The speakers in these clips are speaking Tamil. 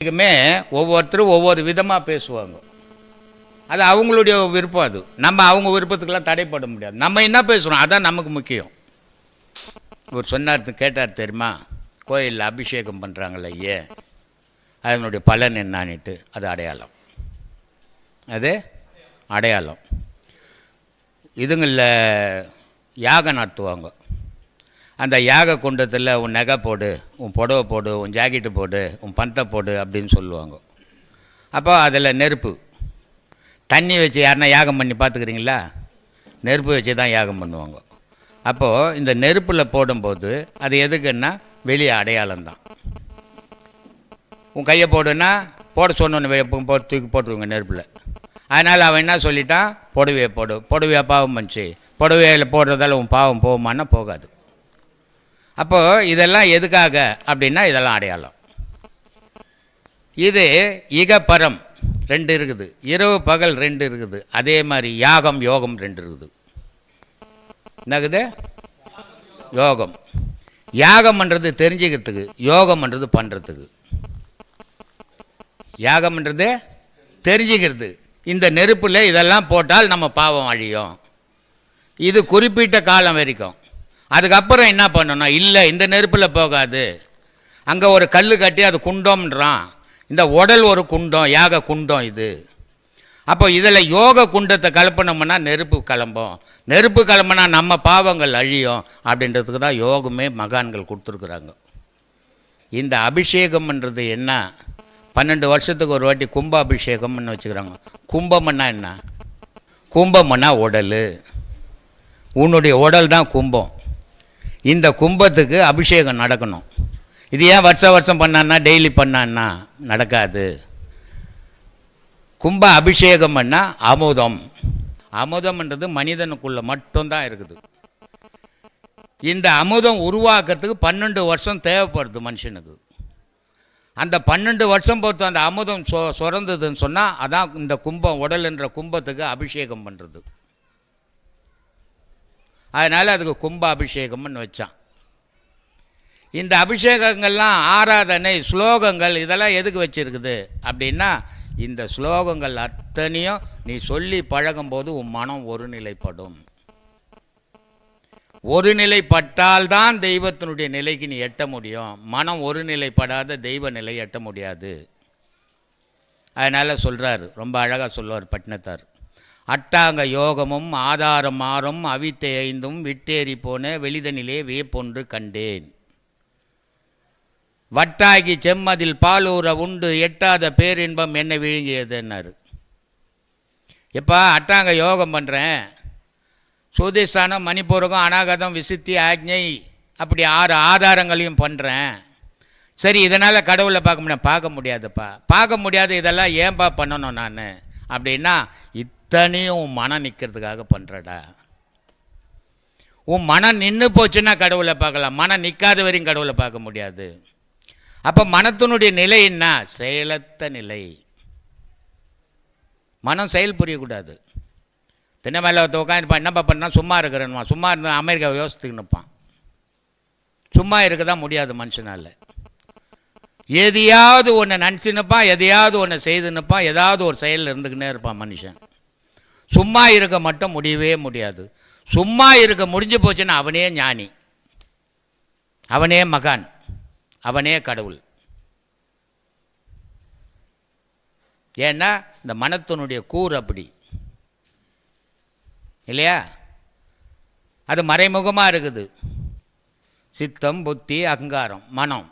இதுக்குமே ஒவ்வொருத்தரும் ஒவ்வொரு விதமாக பேசுவாங்க. அது அவங்களுடைய விருப்பம். அது நம்ம அவங்க விருப்பத்துக்கெல்லாம் தடைப்பட முடியாது. நம்ம என்ன பேசுகிறோம் அதான் நமக்கு முக்கியம். இவர் சொன்னார், கேட்டார் தெரியுமா, கோயிலில் அபிஷேகம் பண்ணுறாங்களே ஏன், அதனுடைய பலன் என்னான்ட்டு. அது அடையாளம், அது அடையாளம். இதுங்களில் யாகம் நடத்துவாங்க. அந்த யாக குண்டத்தில் உன் நகை போடு, உன் புடவை போடு, உன் ஜாக்கெட்டு போடு, உன் பந்தை போடு அப்படின்னு சொல்லுவாங்க. அப்போ அதில் நெருப்பு தண்ணி வச்சு யாருன்னா யாகம் பண்ணி பார்த்துக்கிறீங்களா? நெருப்பு வச்சு தான் யாகம் பண்ணுவாங்க. அப்போது இந்த நெருப்பில் போடும்போது அது எதுக்குன்னா வெளியே அடையாளம் தான். உன் கையை போடுன்னா போட சொன்னோன்னு போட்டு தூக்கி போட்டுருவோங்க நெருப்பில். அதனால் அவன் என்ன சொல்லிட்டான், புடவையை போடு. புடவையா பாவம் பண்ணிச்சு, புடவையில் போடுறதால உன் பாவம் போகுமான்னா போகாது. அப்போது இதெல்லாம் எதுக்காக அப்படின்னா இதெல்லாம் அடையாளம். இது இகபரம் ரெண்டு இருக்குது, இரவு பகல் ரெண்டு இருக்குது. அதே மாதிரி யாகம் யோகம் ரெண்டு இருக்குது. என்னக்குது? யோகம். யாகம்ன்றது தெரிஞ்சுக்கிறதுக்கு, யோகம்ன்றது பண்ணுறதுக்கு. யாகம்ன்றது தெரிஞ்சுக்கிறது. இந்த நெருப்பில் இதெல்லாம் போட்டால் நம்ம பாவம் அழியும், இது குறிப்பிட்ட காலம் வரைக்கும். அதுக்கப்புறம் என்ன பண்ணணும், இல்லை இந்த நெருப்பில் போகாது, அங்கே ஒரு கல் கட்டி அது குண்டம்ன்றான். இந்த உடல் ஒரு குண்டம், யாக குண்டம் இது. அப்போ இதில் யோக குண்டத்தை கலப்பினோம்னா நெருப்பு கிளம்பும். நெருப்பு கிளம்புனா நம்ம பாவங்கள் அழியும் அப்படின்றதுக்கு தான் யோகமே மகான்கள் கொடுத்துருக்குறாங்க. இந்த அபிஷேகம்ன்றது என்ன, 12 வருஷத்துக்கு ஒரு வாட்டி கும்ப அபிஷேகம்னு வச்சுக்கிறாங்க. கும்பம்னா என்ன? கும்பம்னா உடல். உன்னுடைய உடல் தான் கும்பம். இந்த கும்பத்துக்கு அபிஷேகம் நடக்கணும். இது ஏன் வருஷம் பண்ணான்னா டெய்லி பண்ணான்னா நடக்காது. கும்ப அபிஷேகம்னா அமுதம். அமுதம்ன்றது மனிதனுக்குள்ள மட்டும்தான் இருக்குது. இந்த அமுதம் உருவாக்குறதுக்கு 12 வருஷம் தேவைப்படுது மனுஷனுக்கு. அந்த 12 வருஷம் பொறுத்து அந்த அமுதம் சுரந்ததுன்னு சொன்னால் அதான் இந்த கும்பம், உடல் என்ற கும்பத்துக்கு அபிஷேகம் பண்ணுறது. அதனால் அதுக்கு கும்ப அபிஷேகம்னு வச்சான். இந்த அபிஷேகங்கள்லாம் ஆராதனை ஸ்லோகங்கள் இதெல்லாம் எதுக்கு வச்சுருக்குது அப்படின்னா, இந்த ஸ்லோகங்கள் அத்தனையும் நீ சொல்லி பழகும்போது உன் மனம் ஒருநிலைப்படும். ஒருநிலைப்பட்டால்தான் தெய்வத்தினுடைய நிலைக்கு நீ எட்ட முடியும். மனம் ஒருநிலைப்படாத தெய்வ நிலை எட்ட முடியாது. அதனால் சொல்கிறார், ரொம்ப அழகாக சொல்லுவார் பட்டினத்தார். அட்டாங்க யோகமும் ஆதாரம் மாறும் அவித்தை ஐந்தும் விட்டேறி போன வெளிதனிலே வேப்பொன்று கண்டேன். வட்டாகி செம்மதில் பாலூர உண்டு எட்டாத பேரின்பம் என்ன விழுங்கியதுன்னாரு. எப்போ அட்டாங்க யோகம் பண்ணுறேன், சுதிஷ்டானம் மணிப்பூரகம் அநாகதம் விசுத்தி ஆக்ஞை அப்படி 6 ஆதாரங்களையும் பண்ணுறேன். சரி, இதனால் கடவுளை பார்க்க முடியாதுப்பா. பார்க்க முடியாது, இதெல்லாம் ஏன்பா பண்ணணும் நான் அப்படின்னா, இத்தனையும் உன் மனம் நிற்கிறதுக்காக பண்ணுறடா. உன் மனம் நின்று போச்சுன்னா கடவுளை பார்க்கலாம், மனம் நிற்காத வரையும் கடவுளை பார்க்க முடியாது. அப்போ மனத்தினுடைய நிலை என்ன? செயலற்ற நிலை. மனம் செயல் புரியக்கூடாது. தின மேலே உட்காந்துப்பான், என்னப்பா பண்ணால் சும்மா இருக்கிறேன்மா. சும்மா இருந்தால் அமெரிக்காவை யோசித்துக்கு நிற்பான். சும்மா இருக்க தான் முடியாது மனுஷனால். எதையாவது ஒன்று நினச்சின்னுப்பான், எதையாவது ஒன்று செய்துன்னுப்பான், ஏதாவது ஒரு செயலில் இருந்துக்கினே இருப்பான் மனுஷன். சும்மா இருக்க மட்டும் முடியவே முடியாது. சும்மா இருக்க முடிஞ்சு போச்சுன்னா அவனே ஞானி, அவனே மகான், அவனே கடவுள். ஏன்னா இந்த மனத்தினுடைய கூறு அப்படி இல்லையா? அது மறைமுகமாக இருக்குது. சித்தம் புத்தி அகங்காரம் மனம்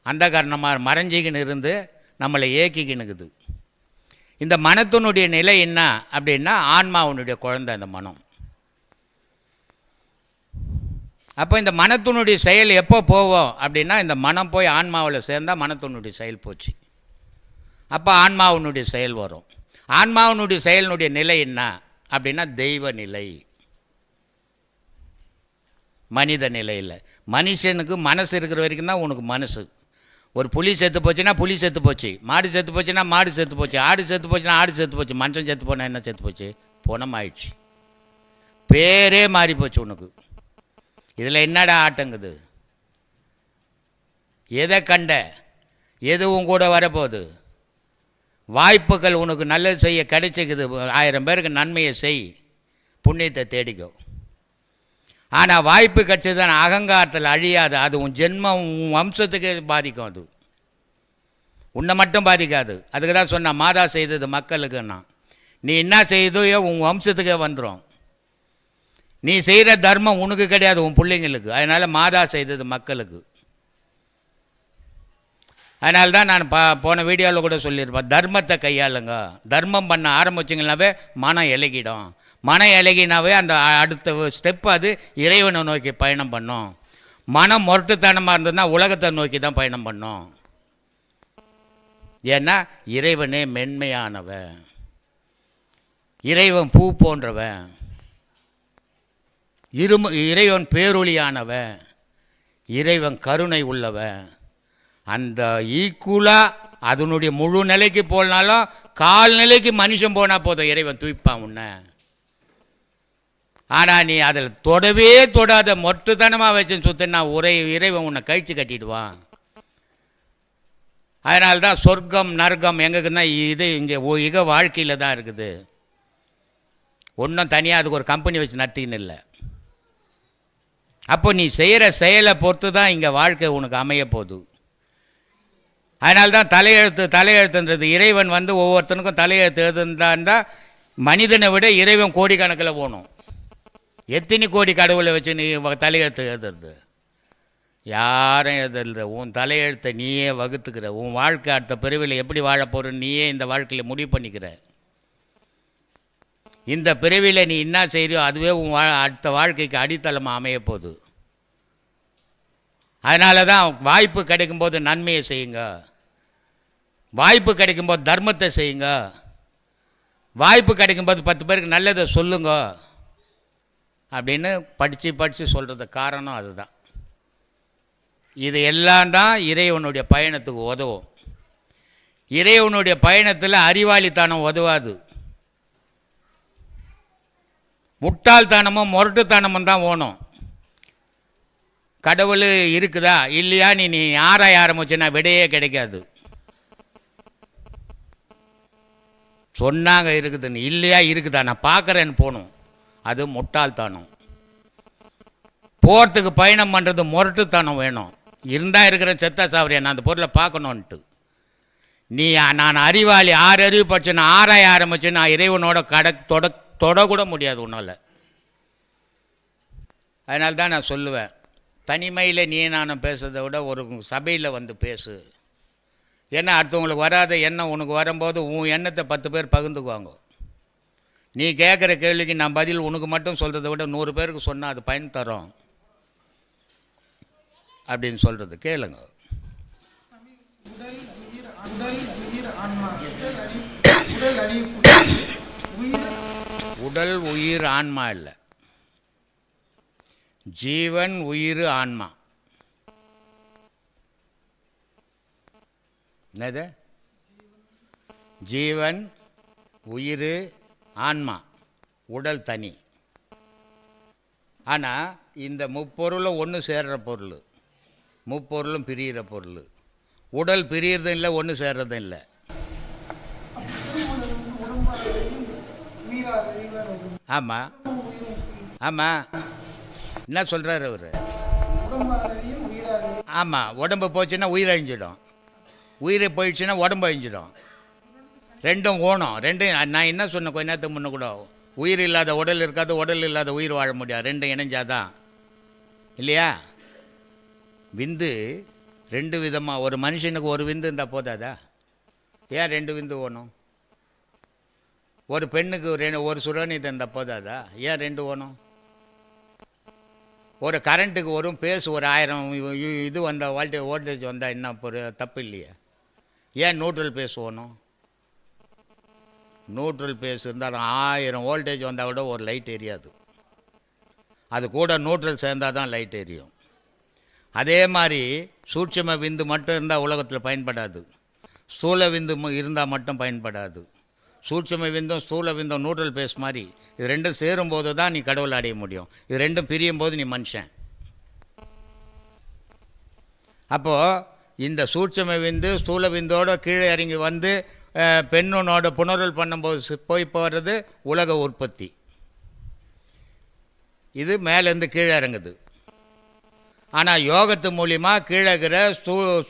அந்த காரணமாக மறைஞ்சிக்கின்னு இருந்து நம்மளை ஏக்கிக்கினுக்குது. இந்த மனத்தினுடைய நிலை என்ன அப்படின்னா, ஆன்மாவுனுடைய குழந்தை அந்த மனம். அப்போ இந்த மனத்தினுடைய செயல் எப்போ போவோம் அப்படின்னா, இந்த மனம் போய் ஆன்மாவில் சேர்ந்தால் மனத்தினுடைய செயல் போச்சு. அப்போ ஆன்மாவினுடைய செயல் வரும். ஆன்மாவினுடைய செயலினுடைய நிலை என்ன அப்படின்னா தெய்வ நிலை, மனித நிலையில். மனுஷனுக்கு மனசு இருக்கிற வரைக்கும் தான் உனக்கு மனசு. ஒரு புலி செத்து போச்சுன்னா புலி செத்து போச்சு, மாடு செத்து போச்சுன்னா மாடு செத்து போச்சு, ஆடு செத்து போச்சுன்னா ஆடு செத்து போச்சு. மனுஷன் செத்து போனால் என்ன செத்து போச்சு? பொணம் ஆயிடுச்சு, பேரே மாறி போச்சு உனக்கு. இதில் என்னடா ஆட்டங்குது? எதை கண்ட? எதுவும் கூட வரப்போகுது. வாய்ப்புகள் உனக்கு நல்லது செய்ய கிடைச்சிக்குது. 1000 பேருக்கு நன்மையை செய், புண்ணியத்தை தேடிக்கோ. ஆனால் வாய்ப்பு கிடைச்சதுதான் அகங்காரத்தில் அழியாது. அது உன் ஜென்மம், உன் வம்சத்துக்கு பாதிக்கும். அது உன்னை மட்டும் பாதிக்காது. அதுக்கு தான் சொன்ன மாதா செய்தது மக்களுக்குன்னா, நீ என்ன செய்தோ உன் வம்சத்துக்கே வந்துடும். நீ செய்கிற தர்மம் உனக்கு கிடையாது, உன் பிள்ளைங்களுக்கு. அதனால் மாதா செய்தது மக்களுக்கு. அதனால தான் நான் போன வீடியோவில் கூட சொல்லியிருப்பேன், தர்மத்தை கையாளுங்க. தர்மம் பண்ண ஆரம்பிச்சிங்கனாவே மனம் இலகிடும். மனம் இலகினாவே அந்த அடுத்த ஸ்டெப் அது இறைவனை நோக்கி பயணம் பண்ணும். மனம் முரட்டுத்தனமாக இருந்ததுன்னா உலகத்தை நோக்கி தான் பயணம் பண்ணும். ஏன்னா இறைவனே மென்மையானவன், இறைவன் பூ போன்றவன், இறைவன் பேரொளியானவன், இறைவன் கருணை உள்ளவன். அந்த ஈக்குவலாக அதனுடைய முழு நிலைக்கு போனாலும் கால் நிலைக்கு மனுஷன் போனால் போதும், இறைவன் தூய்ப்பான் உன்னை. ஆனால் நீ அதில் தொடவே தொடாத மொட்டுத்தனமாக வச்சுன்னு சுற்றினா இறைவன் உன்னை கழிச்சு கட்டிடுவான். அதனால்தான் சொர்க்கம் நரகம் எங்களுக்குன்னா இது இங்கே இக வாழ்க்கையில் தான் இருக்குது. ஒன்றும் தனியாக அதுக்கு ஒரு கம்பெனி வச்சு நடத்தின்னு இல்லை. அப்போ நீ செய்கிற செயலை பொறுத்து தான் இங்கே வாழ்க்கை உனக்கு அமைய போகுது. அதனால்தான் தலையெழுத்துன்றது இறைவன் ஒவ்வொருத்தனுக்கும் தலையெழுத்து எழுதுந்தாண்டா மனிதனை விட இறைவன் கோடிக்கணக்கில் போகணும். எத்தனை கோடி கடவுளை வச்சு நீ தலையெழுத்து எழுதுறது? யாரும் எழுதுறது. உன் தலையெழுத்தை நீயே வகுத்துக்கிற. உன் வாழ்க்கை அடுத்த பிறவியில் எப்படி வாழ போகிறன்னு நீயே இந்த வாழ்க்கையில் முடிவு பண்ணிக்கிற. இந்த பிறவியில் நீ என்ன செய்கிறியோ அதுவே உன் அடுத்த வாழ்க்கைக்கு அடித்தளமாக அமைய போகுது. அதனால தான் வாய்ப்பு கிடைக்கும்போது நன்மையை செய்யுங்க, வாய்ப்பு கிடைக்கும்போது தர்மத்தை செய்யுங்க, வாய்ப்பு கிடைக்கும்போது 10 பேருக்கு நல்லதை சொல்லுங்க அப்படின்னு படித்து சொல்கிறது காரணம் அதுதான். இது எல்லாம் தான் இறைவனுடைய பயணத்துக்கு உதவும். இறைவனுடைய பயணத்தில் அறிவாளித்தனம் உதவாது. முட்டாள்தனமும் முரட்டுத்தனமும் தான் ஓணும். கடவுள் இருக்குதா இல்லையா நீ ஆராய ஆரம்பிச்சுன்னா விடையே கிடைக்காது. சொன்னாங்க இருக்குதுன்னு, இல்லையா இருக்குதா நான் பார்க்குறேன்னு போகணும், அது முட்டாள்தனம். போகிறதுக்கு பயணம் பண்ணுறது முரட்டுத்தனம் வேணும். இருந்தால் இருக்கிற செத்த சாவரியா நான் அந்த பொருளை பார்க்கணுன்ட்டு. நீ நான் அறிவாளி 6 அறிவு படிச்சு நான் ஆராய ஆரம்பிச்சு நான் இறைவனோட தொடக்கூட முடியாது உன்னால். அதனால தான் நான் சொல்லுவேன், தனிமையில் நீ நானும் பேசுறதை விட ஒரு சபையில் பேசு. ஏன்னா அடுத்தவங்களுக்கு வராத எண்ணம் உனக்கு வரும்போது உன் எண்ணத்தை 10 பேர் பகிர்ந்துக்குவாங்க. நீ கேட்குற கேள்விக்கு நான் பதில் உனக்கு மட்டும் சொல்கிறத விட 100 பேருக்கு சொன்னால் அது பயன் தரும் அப்படின்னு சொல்கிறது கேளுங்க. உடல் உயிர் ஆன்மா இல்லை, ஜீவன் உயிர் ஆன்மா. என்னது? ஜீவன் உயிர் ஆன்மா, உடல் தனி. ஆனால் இந்த முப்பொருளும் ஒன்று சேர்கிற பொருள், முப்பொருளும் பிரிகிற பொருள். உடல் பிரியறதும் இல்லை, ஒன்று சேர்றதும் இல்லை. ஆமாம் ஆமாம், என்ன சொல்கிறார் அவர்? ஆமாம், உடம்பு போச்சுன்னா உயிர் அழிஞ்சிடும், உயிரை போயிடுச்சுன்னா உடம்பு அழிஞ்சிடும். ரெண்டும் ஓணும். ரெண்டும் நான் என்ன சொன்னேன் கொஞ்ச நேரத்துக்கு முன்ன கூட, உயிர் இல்லாத உடல் இருக்காது, உடல் இல்லாத உயிர் வாழ முடியாது. ரெண்டும் இணைஞ்சாதான் இல்லையா? விந்து 2 விதமாக. ஒரு மனுஷனுக்கு ஒரு விந்து இருந்தால் போதாதா? ஏன் 2 விந்து ஓணும்? ஒரு பெண்ணுக்கு ஒரு சுரணிதை இருந்தால் போதாதா? ஏன் 2 ஓணும்? ஒரு கரண்ட்டுக்கு வரும் பேசு ஒரு 1000 இது வந்தால் வோல்டேஜ் வந்தால் என்ன தப்பு இல்லையா? ஏன் நியூட்ரல் பேஸ் ஓணும்? நியூட்ரல் பேஸ் இருந்தாலும் 1000 வோல்டேஜ் வந்தால் கூட ஒரு லைட் எரியாது. அது கூட நியூட்ரல் சேர்ந்தால் தான் லைட் எரியும். அதே மாதிரி சூட்சும விந்து மட்டும் இருந்தால் உலகத்தில் பயன்படாது, ஸ்தூல விந்து இருந்தால் மட்டும் பயன்படாது. சூட்சும விந்தும் ஸ்தூல விந்தும் நியூட்ரல் பேஸ் மாதிரி, இது ரெண்டும் சேரும்போது தான் நீ கடவுளை அடைய முடியும். இது ரெண்டும் பிரியும் போது நீ மனுஷன். அப்போது இந்த சூட்சும விந்து ஸ்தூல விந்தோட கீழே இறங்கி வந்து பெண்ணோட புணர்வு பண்ணும்போது போய் போகிறது உலக உற்பத்தி. இது மேலேருந்து கீழே இறங்குது. ஆனால் யோகத்து மூலிமா கீழே இருக்கிற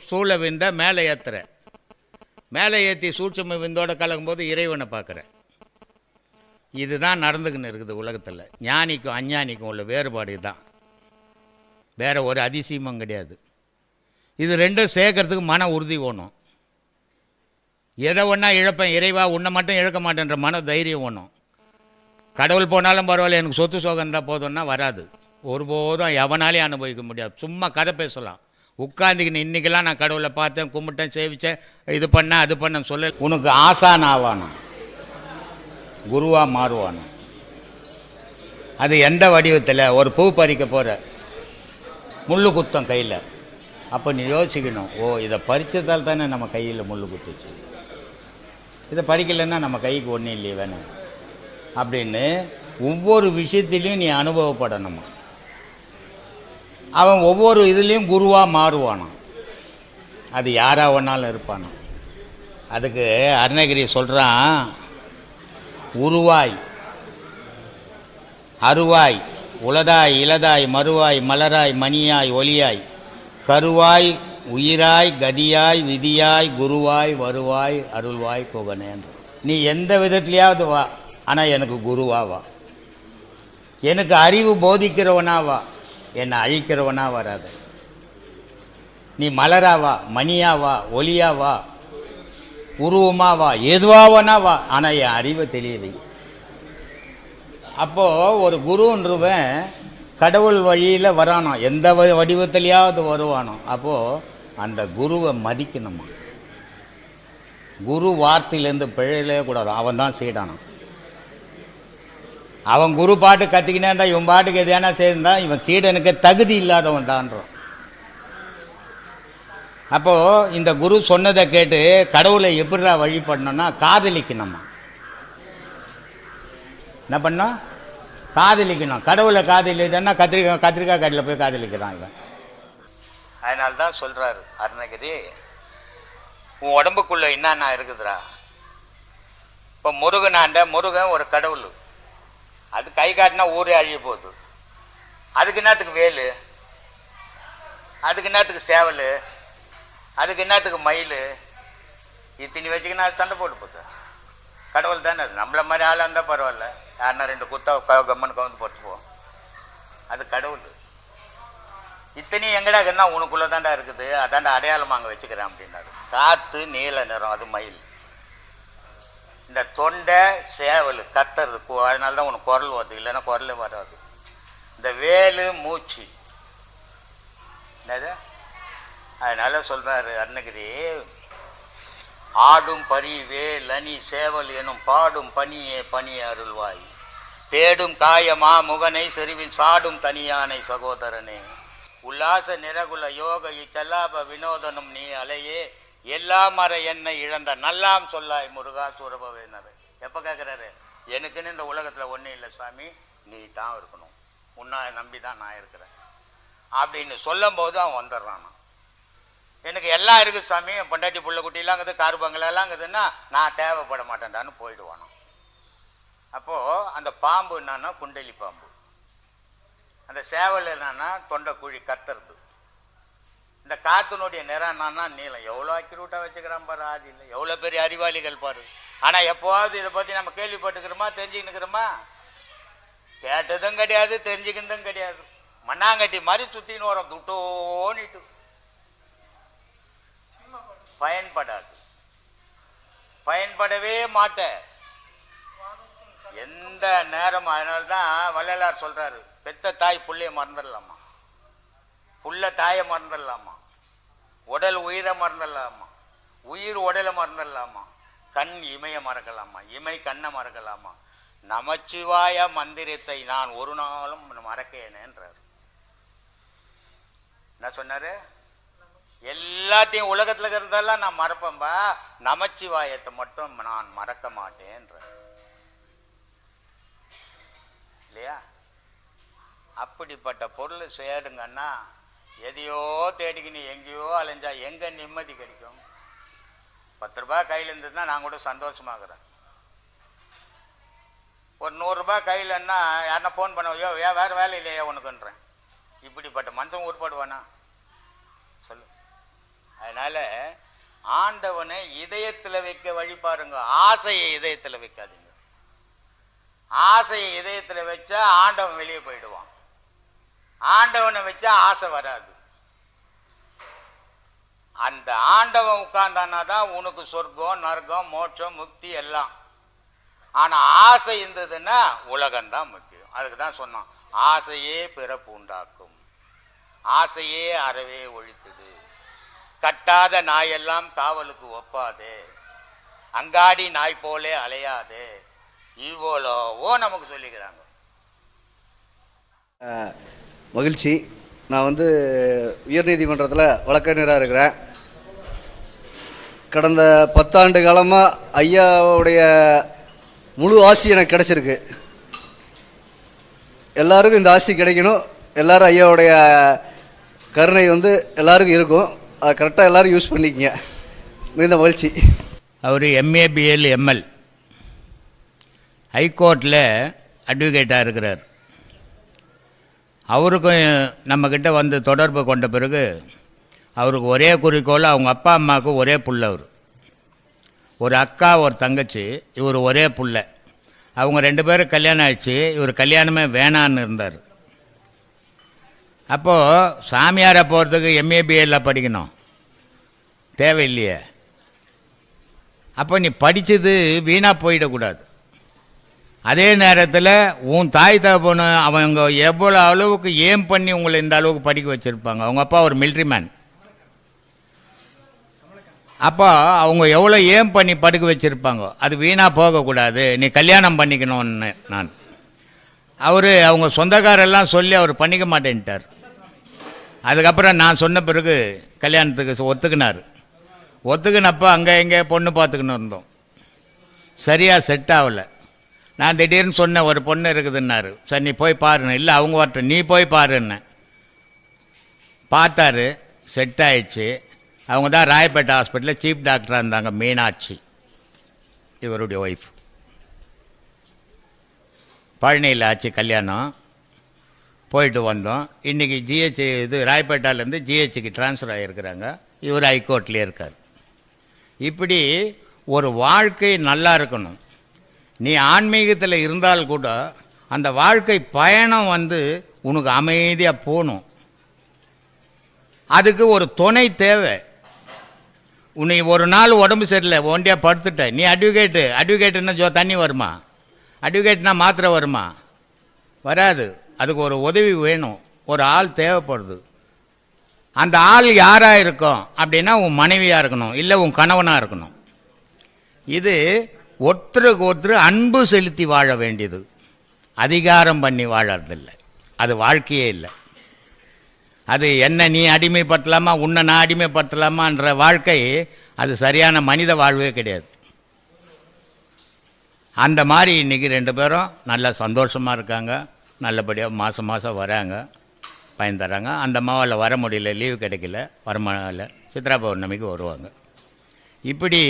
ஸ்தூல விந்தை மேலே ஏற்றுற, மேலே ஏற்றி சூட்சும விந்தோட கலக்கும்போது இறைவனை பார்க்குற. இதுதான் நடந்துக்கின்னு இருக்குது உலகத்தில். ஞானிக்கும் அஞ்ஞானிக்கும் உள்ள வேறுபாடு தான், வேறு ஒரு அதிசயமும் கிடையாது. இது ரெண்டும் சேர்க்கறதுக்கு மன உறுதி வேணும். எதை ஒன்றா இழப்பேன், இறைவா உன்னை மட்டும் இழக்க மாட்டேன்ற மன தைரியம் வேணும். கடவுள் போனாலும் பரவாயில்ல, எனக்கு சொத்து சோகம் இருந்தால் போதும்னா வராது. ஒருபோதும் எவனாலையும் அனுபவிக்க முடியாது. சும்மா கதை பேசலாம். உட்காந்துக்கின்னு இன்றைக்கெல்லாம் நான் கடவுளை பார்த்தேன், கும்பிட்டேன், சேவித்தேன், இது பண்ணேன் அது பண்ணேன் சொல்ல. உனக்கு ஆசான் ஆவானோ, குருவாக மாறுவானோ. அது எந்த வடிவத்தில்? ஒரு பூ பறிக்க போகிற, முள்ளு குத்தம் கையில். அப்போ நீ யோசிக்கணும், ஓ இதை பறித்ததால் தானே நம்ம கையில் முள்ளு குத்துச்சு, இதை பறிக்கலைன்னா நம்ம கைக்கு ஒன்றும் இல்லையே வேணும் அப்படின்னு ஒவ்வொரு விஷயத்திலையும் நீ அனுபவப்படணுமா. அவன் ஒவ்வொரு இதுலேயும் குருவாக மாறுவானோ. அது யாராக வேணாலும் இருப்பானோ. அதுக்கு அருணகிரி சொல்கிறான், உருவாய் அருவாய் உளதாய் இளதாய் மறுவாய் மலராய் மணியாய் ஒளியாய் கருவாய் உயிராய் கதியாய் விதியாய் குருவாய் வருவாய் அருள்வாய் புகனேன்ற. நீ எந்த விதத்துலையாவது வா, ஆனால் எனக்கு குருவா வா. எனக்கு அறிவு போதிக்கிறவனா வா, என்னை அழிக்கிறவனா வராது. நீ மலராவா, மணியாவா, ஒளியாவா, உருவமாவா, எதுவாவனா வா, ஆனால் என் அறிவை தெரியவை. அப்போது ஒரு குருன்றவன் கடவுள் வழியில் வரானோ, எந்த வடிவத்திலையாவது வருவானோ. அப்போது அந்த குருவை மதிக்கணுமா. குரு வார்த்தையிலேருந்து பிழையிலே கூடாது. அவன் தான் சீடானான். அவன் குரு பாட்டு கத்திக்கினே இருந்தா, இவன் பாட்டுக்கு எதையானா செய்திருந்தா இவன் சீடனுக்கு தகுதி இல்லாதவன் தான்றான். அப்போது இந்த குரு சொன்னதை கேட்டு கடவுளை எப்படிடா வழிபடணும்னா காதலிக்கணுமா. என்ன பண்ணோம்? காதலிக்கணும். கடவுளை காதலிட்டா கத்திரிக்காய் கடையில் போய் காதலிக்கிறான் இவன். அதனால்தான் சொல்கிறாரு அருணகிரி, உன் உடம்புக்குள்ளே என்னென்ன இருக்குதுரா. இப்போ முருகன் ஒரு கடவுள், அது கை காட்டினா ஊரே அழிய போகுது. அதுக்கு என்னத்துக்கு வேலு, அதுக்கு என்னத்துக்கு சேவல், அதுக்கு என்னத்துக்கு மயில், இத்தனி வச்சுக்கினா அது சண்டை போட்டு போகுது. கடவுள் தானே அது. நம்மள மாதிரி ஆளாக இருந்தால் பரவாயில்ல, யாருன்னா ரெண்டு குத்தா கம்மனு கவுந்து போட்டு போவோம். அது கடவுள். இத்தனையும் எங்கடா இருக்குன்னா உனக்குள்ளே தாண்டா இருக்குது, அதாண்டா அடையாளம் அங்கே வச்சுக்கிறேன் அப்படின்னாரு. காற்று நீல நிறம், அது மயில். இந்த தொண்டை சேவல் கத்துறது, அதனால தான் உனக்கு குரல் வருது, இல்லைன்னா குரலே வராது. இந்த வேலு மூச்சு என்னது. அதனால சொல்றாரு அருணகிரி, ஆடும் பரி வேலனி சேவல் எனும் பாடும் பனியே பனி அருள்வாய், தேடும் காயமா முகனை செறிவில் சாடும் தனியானை சகோதரனே, உல்லாச நிரகுல யோக இச்சல்லாப வினோதனும் நீ அலையே, எல்லாம் மற என்னை இழந்த நல்லாம் சொல்லாய் முருகா சூரபவேனர். எப்போ கேட்குறாரு? எனக்குன்னு இந்த உலகத்தில் ஒன்றும் இல்லை சாமி, நீ தான் இருக்கணும், உன்னை நம்பி தான் நான் இருக்கிறேன் அப்படின்னு சொல்லும் போது அவன் வந்துடுறான். எனக்கு எல்லாம் இருக்குது சாமி, என் பொண்டாட்டி புள்ள குட்டிலாம் இருக்குது, காரு பங்களாலாம் இருக்குதுன்னா நான் தேவைப்பட மாட்டேன்டான்னு போயிடுவானோ. அப்போது அந்த பாம்பு என்னன்னா குண்டலி பாம்பு, அந்த சேவல் என்னன்னா தொண்டை குழி கத்துறது, இந்த காத்தினுடைய நிறம் என்னன்னா நீளம். எவ்வளோ அக்யூரேட்டாக வச்சுக்கிறான் பாரு ஆதியில், எவ்வளோ பெரிய அறிவாளிகள் பாரு. ஆனால் எப்போவாவது இதை பற்றி நம்ம கேள்விப்பட்டுக்கிறோமா, தெரிஞ்சுக்கினுக்கிறோமா? கேட்டதும் கிடையாது, தெரிஞ்சுக்கிறதும் கிடையாது. மண்ணாங்கட்டி மாதிரி சுற்றின்னு வரோம், துட்டோன்னிட்டு. பயன்படாது, பயன்படவே மாட்டேன் எந்த நேரமும். அதனால்தான் வள்ளலார் சொல்றாரு, பெத்த தாய் புள்ளைய மறந்துடலாமா, புள்ள தாயை மறந்துடலாமா, உடல் உயிரை மறந்துடலாமா, உயிர் உடலை மறந்துடலாமா, கண் இமையை மறக்கலாமா, இமை கண்ணை மறக்கலாமா, நமச்சிவாய மந்திரத்தை நான் ஒரு நாளும் மறக்கேனேன்றார். என்ன சொன்னாரு? எல்லாத்தையும் உலகத்துல இருக்கிறதெல்லாம் நான் மறப்பேன்பா, நமச்சிவாயத்தை மட்டும் நான் மறக்க மாட்டேன்ற. இல்லையா? அப்படிப்பட்ட பொருள் சேருங்கன்னா எதையோ தேடிக்கின்னு எங்கேயோ அலைஞ்சா எங்கே நிம்மதி கிடைக்கும்? 10 ரூபாய் கையில் இருந்ததுன்னா நான் கூட சந்தோஷமாகறேன். ஒரு 100 ரூபாய் கையிலன்னா யாருன்னா ஃபோன் பண்ண, ஐயோ ஏன் வேறு வேலை இல்லையா உனக்குன்றேன். இப்படிப்பட்ட மனுஷன் உருப்படுவானா சொல்லு? அதனால ஆண்டவனை இதயத்தில் வைக்க வழி பாருங்க. ஆசையை இதயத்தில் வைக்காதீங்க. ஆசையை இதயத்தில் வச்சா ஆண்டவன் வெளியே போயிடுவான். ஆண்டவனை வச்சா ஆசை வராது. அந்த ஆண்டவன் உட்கார்ந்தானா தான் உனக்கு சொர்க்கம், நரகம், மோட்சம், முக்தி எல்லாம். ஆனா ஆசை இருந்ததுன்னா உலகம்தான் முக்கியம். அதுக்கு தான் சொன்னான், ஆசையே பிறப்பு உண்டாக்கும், ஆசையே அறவே ஒழித்துடு, கட்டாத நாயெல்லாம் காவலுக்கு ஒப்பாதே, அங்காடி நாய் போலே அலையாதே, இவ்வளவோ நமக்கு சொல்லிக்கிறாங்க. மகிழ்ச்சி. நான் உயர்நீதிமன்றத்தில் வழக்கறிஞராக இருக்கிறேன். கடந்த 10 ஆண்டு காலமாக ஐயாவுடைய முழு ஆசி எனக்கு கிடச்சிருக்கு. எல்லாருக்கும் இந்த ஆசி கிடைக்கணும். எல்லாரும் ஐயாவுடைய கருணை எல்லாருக்கும் இருக்கும். அதை கரெக்டாக எல்லோரும் யூஸ் பண்ணிக்கங்க. மிகுந்த மகிழ்ச்சி. அவர் எம்ஏ, பிஎல், எம்எல் ஹைகோர்ட்டில் அட்வொகேட்டாக இருக்கிறார். அவருக்கும் நம்மக்கிட்ட தொடர்பு கொண்ட பிறகு அவருக்கு ஒரே குறிக்கோள், அவங்க அப்பா அம்மாவுக்கு ஒரே புள்ள. அவர் ஒரு அக்கா, ஒரு தங்கச்சி, இவர் ஒரே புள்ள. அவங்க 2 பேரும் கல்யாணம் ஆயிடுச்சு. இவர் கல்யாணமே வேணான்னு இருந்தார். அப்போது சாமியாரை போகிறதுக்கு எம்ஏபிஏல படிக்கணும் தேவையில்லையே. அப்போ நீ படித்தது வீணாக போயிடக்கூடாது. அதே நேரத்தில் உன் தாய் தகப்பனு அவங்க எவ்வளோ அளவுக்கு ஏம் பண்ணி உங்களை இந்த அளவுக்கு படிக்க வச்சுருப்பாங்க. அவங்க அப்பா ஒரு மிலிட்ரி மேன். அப்போ அவங்க எவ்வளோ ஏம் பண்ணி படிக்க வச்சுருப்பாங்க, அது வீணாக போகக்கூடாது, நீ கல்யாணம் பண்ணிக்கணும்னு நான். அவங்க சொந்தக்காரெல்லாம் சொல்லி அவர் பண்ணிக்க மாட்டேன்ட்டார். அதுக்கப்புறம் நான் சொன்ன பிறகு கல்யாணத்துக்கு ஒத்துக்கினார். ஒத்துக்கினப்போ அங்கே எங்கே பொண்ணு பார்த்துக்கின்னு இருந்தோம். சரியாக செட் ஆகலை. நான் திடீர்னு சொன்னேன், ஒரு பொண்ணு இருக்குதுன்னாரு. சரி நீ போய் பாருன்னு. இல்லை அவங்க வரட்டும், நீ போய் பாருன்னு. பார்த்தாரு, செட் ஆயிடுச்சு. அவங்க தான் ராயப்பேட்டை ஹாஸ்பிட்டலில் சீஃப் டாக்டராக இருந்தாங்க, மீனாட்சி, இவருடைய ஒய்ஃப். பழனியில் ஆச்சு கல்யாணம். போயிட்டு வந்தோம். இன்றைக்கி ஜிஹெச் ராயப்பேட்டாலேருந்து ஜிஹெச்சுக்கு ட்ரான்ஸ்ஃபர் ஆகியிருக்கிறாங்க. இவர் ஹைகோர்ட்லேயே இருக்கார். இப்படி ஒரு வாழ்க்கை நல்லா இருக்கணும். நீ ஆன்மீகத்தில் இருந்தால் கூட அந்த வாழ்க்கை பயணம் உனக்கு அமைதியாக போகணும். அதுக்கு ஒரு துணை தேவை. உன்னை ஒரு நாள் உடம்பு சரியில்லை, ஒண்டியாக படுத்துட்ட, நீ அட்வொகேட்டுன்னா தண்ணி வருமா? அட்வொகேட்னா மாத்திரை வருமா? வராது. அதுக்கு ஒரு உதவி வேணும், ஒரு ஆள் தேவைப்படுது. அந்த ஆள் யாராக இருக்கும் அப்படின்னா உன் மனைவியாக இருக்கணும், இல்லை உன் கணவனாக இருக்கணும். இது ஒருத்தருக்கு ஒருத்தர் அன்பு செலுத்தி வாழ வேண்டியது, அதிகாரம் பண்ணி வாழறதில்லை. அது வாழ்க்கையே இல்லை. அது என்ன நீ அடிமைப்படுத்தலாமா, உன்னை நான் அடிமைப்படுத்தலாமான்ற வாழ்க்கை, அது சரியான மனித வாழ்வே கிடையாது. அந்த மாதிரி இன்றைக்கி 2 பேரும் நல்லா சந்தோஷமாக இருக்காங்க. நல்லபடியாக மாதம் மாதம் வராங்க, பயன் தராங்க. அந்த மாவில் வர முடியல, லீவு கிடைக்கல, வரமால சித்ரா பௌர்ணமிக்கு வருவாங்க. இப்படி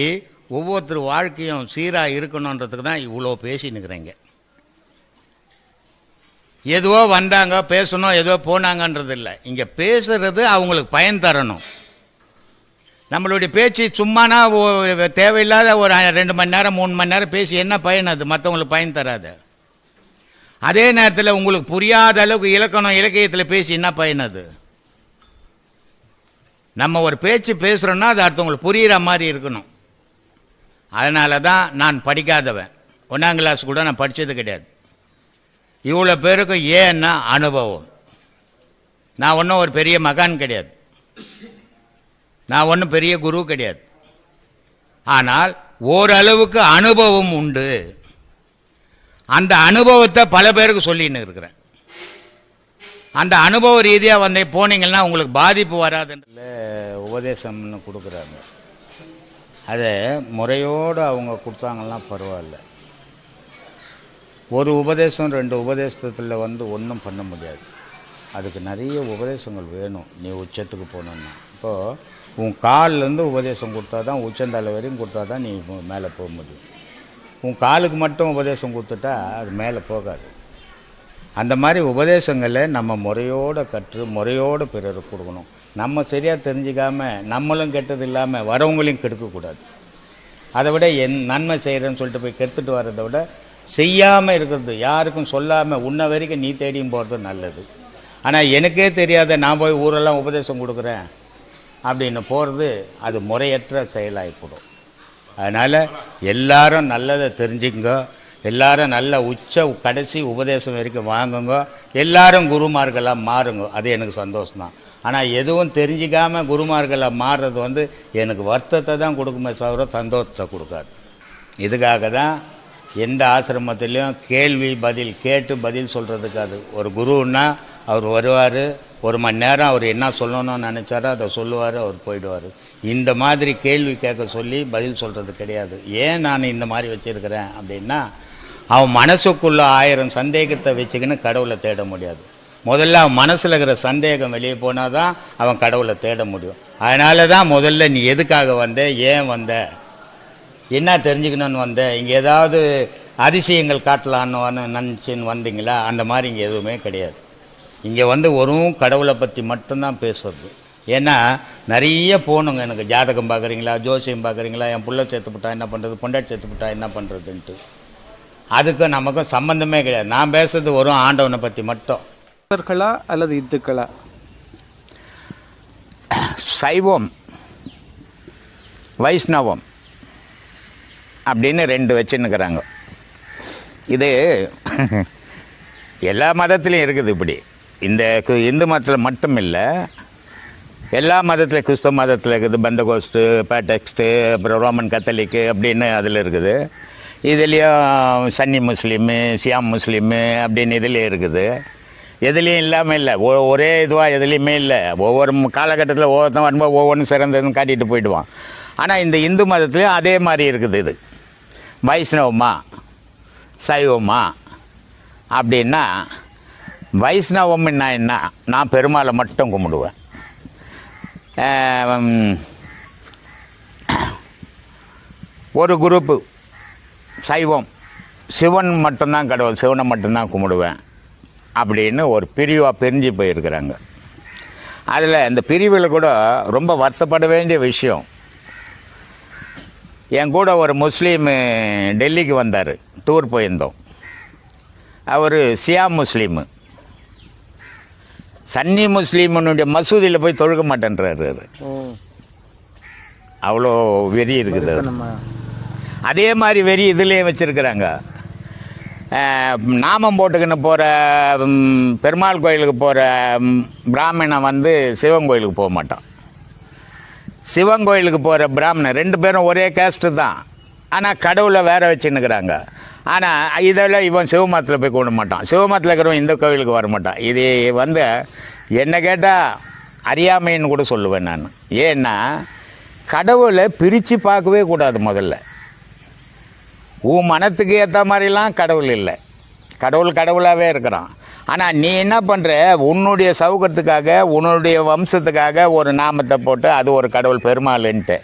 ஒவ்வொருத்தர் வாழ்க்கையும் சீராக இருக்கணுன்றதுக்கு தான் இவ்வளோ பேசினுக்கிறேங்க. எதுவோ வந்தாங்க பேசணும், ஏதோ போனாங்கன்றது இல்லை. இங்கே பேசுகிறது அவங்களுக்கு பயன் தரணும். நம்மளுடைய பேச்சு சும்மானா தேவையில்லாத ஒரு 2 மணி நேரம் 3 மணி நேரம் பேசி என்ன பயன்? அது மற்றவங்களுக்கு பயன் தராது. அதே நேரத்தில் உங்களுக்கு புரியாத அளவுக்கு இலக்கணம் இலக்கியத்தில் பேசி என்ன பயன்? அது நம்ம ஒரு பேச்சு பேசுகிறோன்னா அது அடுத்தவங்களுக்கு புரிகிற மாதிரி இருக்கணும். அதனால தான் நான் படிக்காதவன். 1ஆம் கிளாஸ் கூட நான் படித்தது கிடையாது. இவ்வளோ பேருக்கு ஏன்னா அனுபவம். நான் ஒன்றும் ஒரு பெரிய மகான் கிடையாது, நான் ஒன்றும் பெரிய குரு கிடையாது. ஆனால் ஓரளவுக்கு அனுபவம் உண்டு. அந்த அனுபவத்தை பல பேருக்கு சொல்லின்னு இருக்கிறேன். அந்த அனுபவ ரீதியாக போனீங்கன்னா உங்களுக்கு பாதிப்பு வராதுன்ற உபதேசம்னு கொடுக்குறாங்க. அதை முறையோடு அவங்க கொடுத்தாங்கன்னா பரவாயில்ல. ஒரு உபதேசம் 2 உபதேசத்தில் ஒன்றும் பண்ண முடியாது. அதுக்கு நிறைய உபதேசங்கள் வேணும். நீ உச்சத்துக்கு போகணுன்னா இப்போது உன் கால்லேருந்து உபதேசம் கொடுத்தா தான், உச்சந்தலை வரையும் கொடுத்தா தான் நீ மேலே போக முடியும். உன் காலுக்கு மட்டும் உபதேசம் கொடுத்துட்டா அது மேலே போகாது. அந்த மாதிரி உபதேசங்களை நம்ம முறையோடு கற்று முறையோடு பிறருக்கு கொடுக்கணும். நம்ம சரியாக தெரிஞ்சிக்காமல் நம்மளும் கெட்டது இல்லாமல் வரவங்களையும் கெடுக்கக்கூடாது. அதை விட நன்மை செய்கிறேன்னு சொல்லிட்டு போய் கெடுத்துட்டு வர்றதை விட செய்யாமல் இருக்கிறது, யாருக்கும் சொல்லாமல் உன்ன வரைக்கும் நீ தேடியும் போகிறது நல்லது. ஆனால் எனக்கே தெரியாத நான் போய் ஊரெல்லாம் உபதேசம் கொடுக்குறேன் அப்படின்னு போகிறது அது முறையற்ற செயலாகிக்கூடும். அதனால் எல்லாரும் நல்லதை தெரிஞ்சுங்க, எல்லாரும் நல்ல கடைசி உபதேசம் வரைக்கும் வாங்குங்க, எல்லாரும் குருமார்களாக மாறுங்க. அது எனக்கு சந்தோஷம்தான். ஆனால் எதுவும் தெரிஞ்சிக்காமல் குருமார்களாக மாறுறது எனக்கு வருத்தத்தை தான் கொடுக்குமே தவிர சந்தோஷத்தை கொடுக்காது. இதுக்காக தான் எந்த ஆசிரமத்திலையும் கேள்வி பதில் கேட்டு பதில் சொல்கிறதுக்கு அது ஒரு குருன்னா அவர் வருவார், 1 மணி நேரம் அவர் என்ன சொல்லணும்னு நினச்சாரோ அதை சொல்லுவார், அவர் போயிடுவார். இந்த மாதிரி கேள்வி கேட்க சொல்லி பதில் சொல்கிறது கிடையாது. ஏன் நான் இந்த மாதிரி வச்சுருக்கிறேன் அப்படின்னா, அவன் மனசுக்குள்ளே 1000 சந்தேகத்தை வச்சுக்கின்னு கடவுளை தேட முடியாது. முதல்ல அவன் மனசில் இருக்கிற சந்தேகம் வெளியே போனால் தான் அவன் கடவுளை தேட முடியும். அதனால தான் முதல்ல நீ எதுக்காக வந்த, ஏன் வந்த, என்ன தெரிஞ்சுக்கணுன்னு வந்த, இங்கே ஏதாவது அதிசயங்கள் காட்டலான்னு நினச்சின்னு வந்தீங்களா? அந்த மாதிரி இங்கே எதுவுமே கிடையாது. இங்கே ஒரு கடவுளை பற்றி மட்டும்தான் பேசுறது. ஏன்னா நிறைய போகணுங்க, எனக்கு ஜாதகம் பார்க்குறீங்களா, ஜோசியம் பார்க்குறீங்களா, என் புள்ள சேர்த்துப்பட்டா என்ன பண்ணுறது, பொண்டாட்டி சேர்த்துப்பட்டா என்ன பண்ணுறதுன்ட்டு, அதுக்கும் நமக்கும் சம்மந்தமே கிடையாது. நான் பேசுறது ஆண்டவனை பற்றி மட்டும். அல்லது இந்துக்களா? சைவம் வைஷ்ணவம் அப்படின்னு 2 வச்சுன்னுக்கிறாங்க. இது எல்லா மதத்துலேயும் இருக்குது. இப்படி இந்த இந்து மதத்தில் மட்டும் இல்லை, எல்லா மதத்துலையும், கிறிஸ்தவ மதத்தில் இருக்குது, பெந்தகோஸ்ட்டு, பேட்டெக்ஸ்ட்டு, அப்புறம் ரோமன் கத்தலிக்கு அப்படின்னு அதில் இருக்குது. இதுலேயும் சன்னி முஸ்லீமு, சியாம் முஸ்லீமு அப்படின்னு இதுலேயும் இருக்குது. எதுலேயும் இல்லாமல் இல்லை, ஒரே இதுவாக எதுலேயுமே இல்லை. ஒவ்வொரு காலகட்டத்தில் ஒவ்வொருத்தன் வரும்போது ஒவ்வொன்றும் சிறந்ததுன்னு காட்டிகிட்டு போயிடுவான். ஆனால் இந்த இந்து மதத்துலேயும் அதே மாதிரி இருக்குது. இது வைஷ்ணவமா சைவமா அப்படின்னா, வைஷ்ணவம்னா என்ன, நான் பெருமாளை மட்டும் கும்பிடுவேன். ஒரு குரூப்பு சைவம், சிவன் மட்டும்தான் கடவுள், சிவனை மட்டும்தான் கும்பிடுவேன் அப்படின்னு ஒரு பிரிவாக பிரிஞ்சு போயிருக்கிறாங்க. அதில் இந்த பிரிவில் கூட ரொம்ப வருத்தப்பட வேண்டிய விஷயம். என் கூட ஒரு முஸ்லீமு டெல்லிக்கு வந்தார், டூர் போயிருந்தோம். அவர் சியாம் முஸ்லீமு. சன்னி முஸ்லீமனுடைய மசூதியில் போய் தொழுக மாட்டேன்றாரு. அவ்வளோ வெறி இருக்குது. அதே மாதிரி வெறி இதுலேயே வச்சுருக்குறாங்க. நாமம் போட்டுக்கின்னு போகிற பெருமாள் கோயிலுக்கு போகிற பிராமணன் சிவன் கோயிலுக்கு போக மாட்டான். சிவன் கோயிலுக்கு போகிற பிராமணன் 2 பேரும் ஒரே கேஸ்ட்டு தான், ஆனால் கடவுளை வேற வச்சுன்னுக்கிறாங்க. ஆனால் இதெல்லாம் இவன் சிவமதத்தில் போய் கொண்டு மாட்டான், சிவமதத்தில் இருக்கிறவன் இந்த கோயிலுக்கு வர மாட்டான். இது என்ன கேட்டால் அறியாமைன்னு கூட சொல்லுவேன் நான். ஏன்னா கடவுளை பிரித்து பார்க்கவே கூடாது. முதல்ல உன் மனத்துக்கு ஏற்ற மாதிரிலாம் கடவுள் இல்லை, கடவுள் கடவுளாகவே இருக்கிறான். ஆனால் நீ என்ன பண்ணுற, உன்னுடைய சௌகரியத்துக்காக உன்னுடைய வம்சத்துக்காக ஒரு நாமத்தை போட்டு அது ஒரு கடவுள் பெருமாள்ன்ட்டு,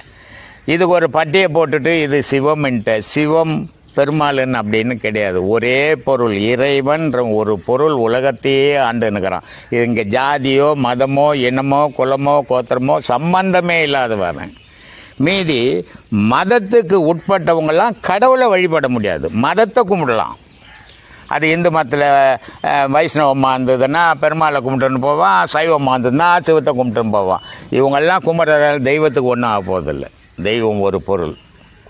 இதுக்கு ஒரு பட்டியை போட்டுட்டு இது சிவம்ன்ட்டு, சிவம் பெருமாள்ன்னு அப்படின்னு கிடையாது. ஒரே பொருள், இறைவன்ற ஒரு பொருள் உலகத்தையே ஆண்டுன்னுக்கிறான். இது இங்கே ஜாதியோ மதமோ இனமோ குலமோ கோத்திரமோ சம்பந்தமே இல்லாதவன். மீதி மதத்துக்கு உட்பட்டவங்கெல்லாம் கடவுளை வழிபட முடியாது, மதத்தை கும்பிடலாம். அது இந்து மதத்தில் வைஷ்ணவமாக இருந்ததுன்னா பெருமாளை கும்பிட்டுன்னு போவான், சைவமாக இருந்ததுன்னா சிவத்தை கும்பிட்டுன்னு போவான். இவங்கெல்லாம் கும்பிட்றதால தெய்வத்துக்கு ஒன்றும் ஆக போவதில்லை. தெய்வம் ஒரு பொருள்,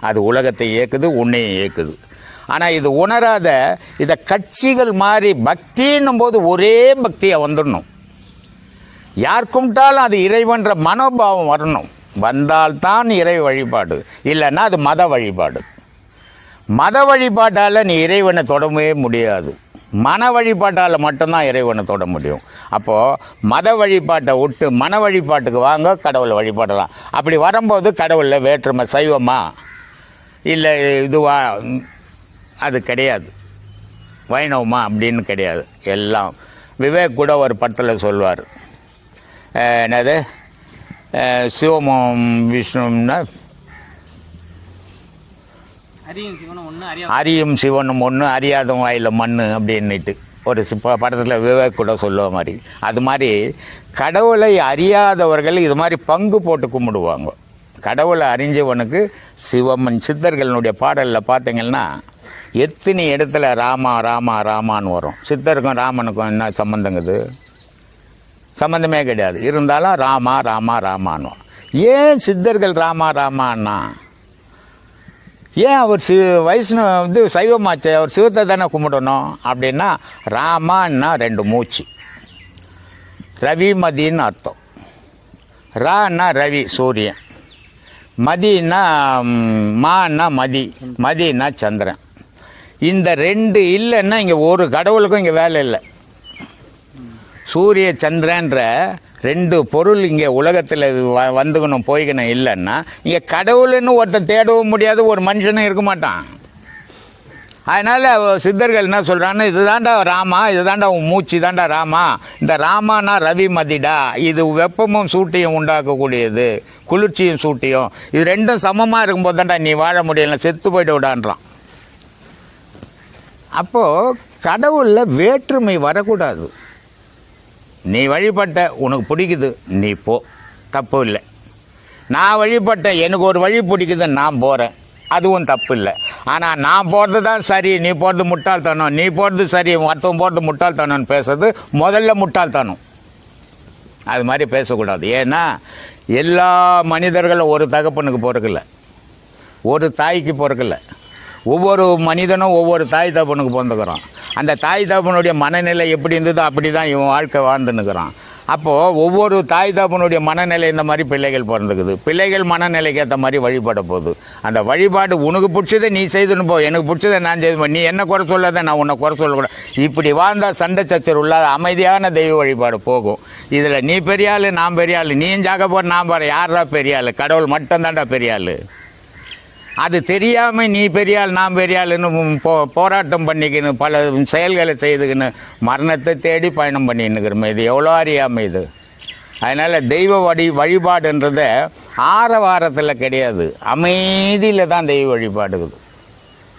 அது உலகத்தை இயக்குது, உன்னையும் இயக்குது. ஆனால் இது உணராத இதை கட்சிகள் மாதிரி பக்தின்னும் போது ஒரே பக்தியாக வந்துடணும். யார் கும்பிட்டாலும் அது இறைவன்ற மனோபாவம் வரணும். வந்தால்தான் இறை வழிபாடு, இல்லைன்னா அது மத வழிபாடு. மத வழிபாட்டால் நீ இறைவனை தொடவே முடியாது, மன வழிபாட்டால் மட்டும்தான் இறைவனை தொட முடியும். அப்போது மத வழிபாட்டை விட்டு மன வழிபாட்டுக்கு வாங்க, கடவுளை வழிபாடலாம். அப்படி வரும்போது கடவுளில் வேற்றுமை, சைவமா இல்லை இதுவா அது கிடையாது, வைணவமா அப்படின்னு கிடையாது. எல்லாம் விவேக் கூட ஒரு படத்தில் சொல்வார், என்னது சிவமும் விஷ்ணுன்னா அரியும் சிவனும் ஒன்று அறியாதவன் வாயில் மண் அப்படின்னுட்டு ஒரு படத்தில் விவேக் கூட சொல்லுவ மாதிரி. அது மாதிரி கடவுளை அறியாதவர்கள் இது மாதிரி பங்கு போட்டு கும்பிடுவாங்க. கடவுளை அறிஞ்சவனுக்கு சிவமன் சித்தர்களுடைய பாடலில் பார்த்தீங்கன்னா எத்தனை இடத்துல ராமா ராமா ராமான்னு வரும். சித்தருக்கும் ராமனுக்கும் என்ன சம்மந்தங்குது? சம்மந்தமே கிடையாது. இருந்தாலும் ராமா ராமா ராமான்னு. ஏன் சித்தர்கள் ராமா ராமான்னா? ஏன் அவர் வைஷ்ணவ சைவமாச்சு, அவர் சிவத்தை தானே கும்பிடணும் அப்படின்னா, ராமான்னா 2 மூச்சு, ரவி மதின்னு அர்த்தம். ரான்னா ரவி சூரியன், மதின்னா மான்னா மதின்னா சந்திரன். இந்த 2 இல்லைன்னா இங்கே ஒரு கடவுளுக்கும் இங்கே வேலை இல்லை. சூரிய சந்திரன்ற 2 பொருள் இங்கே உலகத்தில் வந்துக்கணும் போய்க்கணும் இல்லைன்னா இங்கே கடவுள்னு ஒருத்தன் தேடவும் முடியாது, ஒரு மனுஷனும் இருக்க மாட்டான். அதனால் சித்தர்கள் என்ன சொல்கிறான்னு, இதுதாண்டா ராமா, இதுதாண்டா உன் மூச்சு தாண்டா ராமா. இந்த ராமானா ரவி மதிடா, இது வெப்பமும் சூட்டையும் உண்டாக்கக்கூடியது, குளிர்ச்சியும் சூட்டையும். இது 2ம் சமமாக இருக்கும்போது தாண்டா நீ வாழ முடியல, செத்து போய்ட்டு விடான்றான். அப்போது கடவுளில் வேற்றுமை வரக்கூடாது. நீ வழிபட்ட, உனக்கு பிடிக்குது, நீ போ, தப்பு இல்லை. நான் வழிபட்ட, எனக்கு ஒரு வழி பிடிக்குது, நான் போகிறேன், அதுவும் தப்பு இல்லை. ஆனால் நான் போகிறது தான் சரி, நீ போகிறது முட்டாள்தனம், நீ போகிறது சரி, மற்றவன் போகிறது முட்டாள்தனம்னு பேசுறது முதல்ல முட்டாள்தனம். அது மாதிரி பேசக்கூடாது. ஏன்னா எல்லா மனிதர்களும் ஒரு தகப்பனுக்கு பிறக்கல, ஒரு தாய்க்கு பிறக்கல. ஒவ்வொரு மனிதனும் ஒவ்வொரு தாய் தகப்பனுக்கு பிறந்துக்கிறான். அந்த தாய் தகப்பனுடைய மனநிலை எப்படி இருந்ததோ அப்படி தான் இவன் வாழ்க்கை வாழ்ந்துன்னுக்கிறான். அப்போது ஒவ்வொரு தாய் தகப்பனுடைய மனநிலை இந்த மாதிரி பிள்ளைகள் பிறந்துக்குது. பிள்ளைகள் மனநிலைக்கு ஏற்ற மாதிரி வழிபட போகுது. அந்த வழிபாடு உனக்கு பிடிச்சதை நீ செய்துன்னு போ, எனக்கு பிடிச்சதை நான் செய்து, நீ என்ன குறை சொல்லாத, நான் உன்னை குறை சொல்லக்கூடாது. இப்படி வாழ்ந்தால் சண்டை சச்சரவு இல்லாத அமைதியான தெய்வ வழிபாடு போகும். இதில் நீ பெரிய ஆள், நான் பெரிய ஆள், நீயும் ஜாக போகிற, நான் போகிறேன், யாரா பெரிய ஆள்? கடவுள் மட்டும்தான்டா பெரிய ஆள். அது தெரியாமல் நீ பெரியாள் நான் பெரியாள்னு போராட்டம் பண்ணிக்கின்னு பல செயல்களை செய்துக்கின்னு மரணத்தை தேடி பயணம் பண்ணின்னுக்கிறோமே. இது எவ்வளோ அறியாமல் இது. அதனால் தெய்வ வழிபாடுன்றத ஆரவாரத்தில் கிடையாது, அமைதியில் தான் தெய்வ வழிபாடுக்குது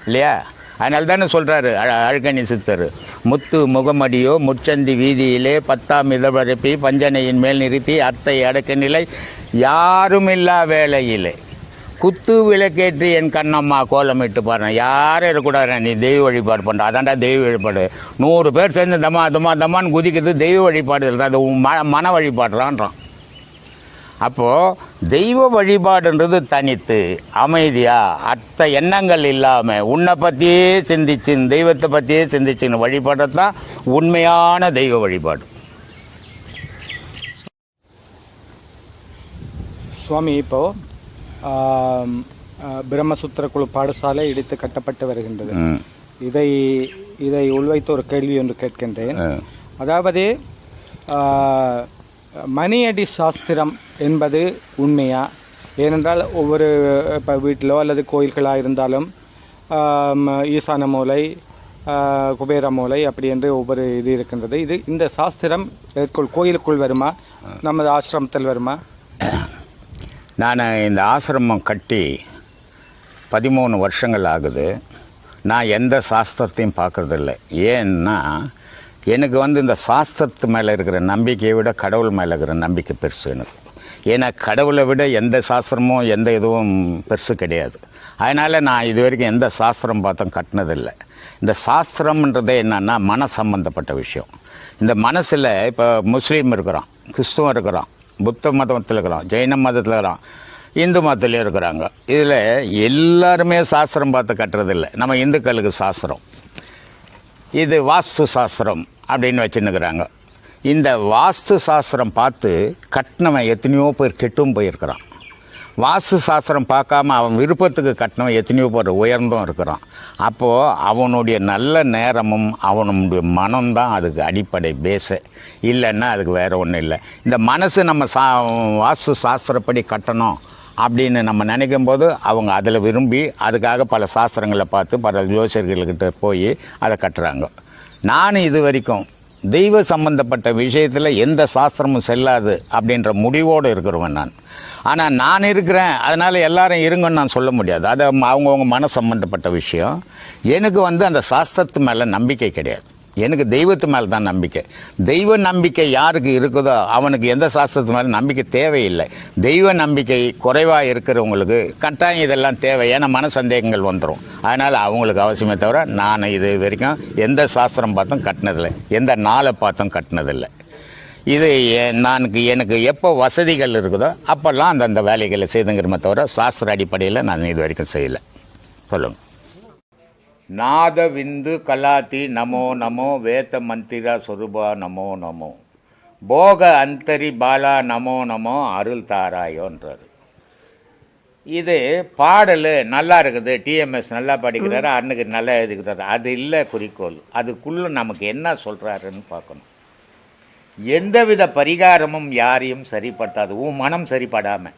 இல்லையா? அதனால தானே சொல்கிறாரு அழகனி சித்தர், முத்து முகமடியோ முச்சந்தி வீதியிலே 10ஆம் இதழப்பி பஞ்சனையின் மேல் நிறுத்தி அத்தை அடக்க நிலை யாரும் இல்லா வேளையிலே குத்து விளக்கேற்றி என் கண்ணம்மா கோலமிட்டு பாருங்க. யாரும் இருக்கக்கூடாது, நீ தெய்வ வழிபாடு பண்ணுற, அதான்டா தெய்வ வழிபாடு. 100 பேர் சேர்ந்து தம்மான்னு குதிக்கிறது தெய்வ வழிபாடு இல்லை, அது மன வழிபாடுறான்றான். அப்போது தெய்வ வழிபாடுன்றது தனித்து அமைதியாக அர்த்த எண்ணங்கள் இல்லாமல் உன்னை பற்றியே சிந்திச்சின்னு தெய்வத்தை பற்றியே சிந்திச்சின்னு வழிபாடுறது தான் உண்மையான தெய்வ வழிபாடு. சுவாமி, இப்போது பிரம்மசூத்திர குழு பாடசாலை இடித்து கட்டப்பட்டு வருகின்றது. இதை உள்வைத்து ஒரு கேள்வி ஒன்று கேட்கின்றேன். அதாவது மணியடி சாஸ்திரம் என்பது உண்மையா? ஏனென்றால் ஒவ்வொரு இப்போ வீட்டிலோ அல்லது கோயில்களாக இருந்தாலும் ஈசான மூலை, குபேர மூலை அப்படி என்று ஒவ்வொரு இது இருக்கின்றது. இந்த சாஸ்திரம் கோயிலுக்குள் வருமா, நமது ஆசிரமத்தில் வருமா? நான் இந்த ஆசிரமம் கட்டி 13 வருஷங்கள் ஆகுது. நான் எந்த சாஸ்திரத்தையும் பார்க்குறதில்ல. ஏன்னா எனக்கு இந்த சாஸ்திரத்து மேலே இருக்கிற நம்பிக்கையை விட கடவுள் மேலே இருக்கிற நம்பிக்கை பெருசு எனக்கு. ஏன்னா கடவுளை விட எந்த சாஸ்திரமும் எந்த இதுவும் பெருசு கிடையாது. அதனால் நான் இது வரைக்கும் எந்த சாஸ்திரம் பார்த்தோம் கட்டினதில்லை. இந்த சாஸ்திரம்ன்றதே என்னன்னா மன சம்பந்தப்பட்ட விஷயம். இந்த மனசில் இப்போ முஸ்லீம் இருக்கிறான், கிறிஸ்துவம் இருக்கிறான், புத்த மதத்தில் இருக்கிறான், ஜெயின மதத்தில் இருக்கிறான், இந்து மதத்துலேயும் இருக்கிறாங்க. இதில் எல்லாருமே சாஸ்திரம் பார்த்து கட்டுறதில்லை. நம்ம இந்துக்களுக்கு சாஸ்திரம், இது வாஸ்து சாஸ்திரம் அப்படின்னு வச்சுன்னுக்கிறாங்க. இந்த வாஸ்து சாஸ்திரம் பார்த்து கட்டினவன் எத்தனையோ பேர் கெட்டும் போயிருக்கிறான். வாஸ்து சாஸ்திரம் பார்க்காம அவன் விருப்பத்துக்கு கட்டினவன் எத்தனையோ பேர் உயர்ந்தும் இருக்கிறான். அப்போது அவனுடைய நல்ல நேரமும் அவனுடைய மனம்தான் அதுக்கு அடிப்படை பேஸு. இல்லைன்னா அதுக்கு வேறு ஒன்றும் இல்லை. இந்த மனசு நம்ம வாஸ்து சாஸ்திரப்படி கட்டணும் அப்படின்னு நம்ம நினைக்கும் போது அவங்க அதில் விரும்பி அதுக்காக பல சாஸ்திரங்களை பார்த்து பல ஜோசியர்கள்கிட்ட போய் அதை கட்டுறாங்க. நான் இது வரைக்கும் தெய்வ சம்பந்தப்பட்ட விஷயத்தில் எந்த சாஸ்திரமும் செல்லாது அப்படின்ற முடிவோடு இருக்கிறவன் நான். ஆனால் நான் இருக்கிறேன், அதனால் எல்லாரும் இருங்கன்னு நான் சொல்ல முடியாது. அது அவங்கவுங்க மன சம்பந்தப்பட்ட விஷயம். எனக்கு அந்த சாஸ்திரத்து மேலே நம்பிக்கை கிடையாது. எனக்கு தெய்வத்து மேலே தான் நம்பிக்கை. தெய்வ நம்பிக்கை யாருக்கு இருக்குதோ அவனுக்கு எந்த சாஸ்திரத்து மேலே நம்பிக்கை தேவையில்லை. தெய்வ நம்பிக்கை குறைவாக இருக்கிறவங்களுக்கு கட்டாயம் இதெல்லாம் தேவை. ஏன்னா மன சந்தேகங்கள் வந்துடும். அதனால் அவங்களுக்கு அவசியமே தவிர நான் இது வரைக்கும் எந்த சாஸ்திரம் பார்த்தும் கட்டினதில்லை, எந்த நாளை பார்த்தும் கட்டினதில்லை. இது எனக்கு எப்போ வசதிகள் இருக்குதோ அப்போல்லாம் அந்தந்த வேலைகளை செய்துங்கிறமே தவிர சாஸ்திர அடிப்படையில் நான் இது வரைக்கும் செய்யலை. சொல்லுங்கள். நாத விந்து கலாத்தி நமோ நமோ வேத மந்திரா சொரூபா நமோ நமோ போக அந்தரி பாலா நமோ நமோ அருள் தாராயோன்றார். இது பாடல் நல்லா இருக்குது, டிஎம்எஸ் நல்லா படிக்கிறாரு, அன்னைக்கு நல்லா எழுதிக்கிறாரு. அது இல்லை குறிக்கோள். அதுக்குள்ளே நமக்கு என்ன சொல்கிறாருன்னு பார்க்கணும். எந்தவித பரிகாரமும் யாரையும் சரிப்படுத்தாது, உன் மனம் சரிப்படாமல்.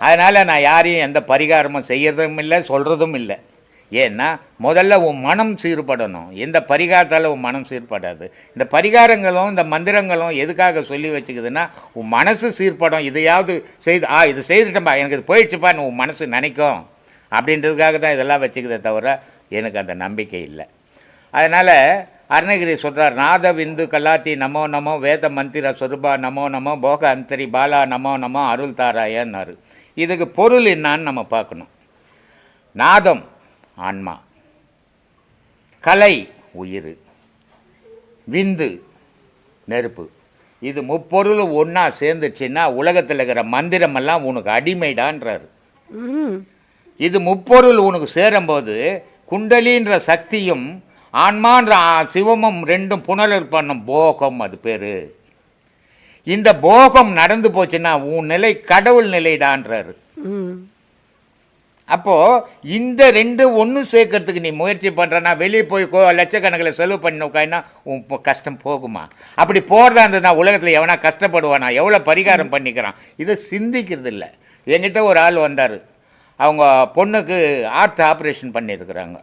அதனால் நான் யாரையும் எந்த பரிகாரமும் செய்யறதும் இல்லை, சொல்கிறதும் இல்லை. ஏன்னா முதல்ல உன் மனம் சீர்படணும். எந்த பரிகாரத்தால் உன் மனம் சீர்படாது. இந்த பரிகாரங்களும் இந்த மந்திரங்களும் எதுக்காக சொல்லி வச்சுக்குதுன்னா உன் மனசு சீர்படும். இதையாவது செய்து இது செய்துட்டேன்பா, எனக்கு இது போயிடுச்சுப்பான்னு உன் மனசு நினைக்கும் அப்படின்றதுக்காக தான் இதெல்லாம் வச்சுக்குதே தவிர எனக்கு அந்த நம்பிக்கை இல்லை. அதனால் அருணகிரி சொல்கிறார், நாத விந்து கலாத்தி நமோ நமோ வேத மந்திர சொருபா நமோ நமோ போக அந்தரி பாலா நமோ நமோ அருள் தாராயன்னாரு. இதுக்கு பொருள் என்னான்னு நம்ம பார்க்கணும். நாதம் ஆன்மா, கலை உயிர், விந்து நெருப்பு. இது முப்பொருள் ஒன்றா சேர்ந்துச்சுன்னா உலகத்தில் இருக்கிற மந்திரமெல்லாம் உனக்கு அடிமைடான்றாரு. இது முப்பொருள் உனக்கு சேரும்போது குண்டலின்ற சக்தியும் ஆன்மான்ற சிவமும் ரெண்டும் புனலர் பண்ணும் போகம், அது பேர். இந்த போகம் நடந்து போச்சுன்னா உன் நிலை கடவுள் நிலைடான்றாரு. அப்போது இந்த ரெண்டு ஒன்று சேர்க்கறதுக்கு நீ முயற்சி பண்ணுறனா வெளியே போய் லட்சக்கணக்கில் செலவு பண்ணி உட்காந்துனா உன் கஷ்டம் போகுமா? அப்படி போகிறதா இருந்ததுனா உலகத்தில் எவனா கஷ்டப்படுவானா? எவ்வளோ பரிகாரம் பண்ணிக்கிறான்? இதை சிந்திக்கிறது இல்லை. என்கிட்ட ஒரு ஆள் வந்தார், அவங்க பொண்ணுக்கு ஹார்ட் ஆப்ரேஷன் பண்ணியிருக்கிறாங்க.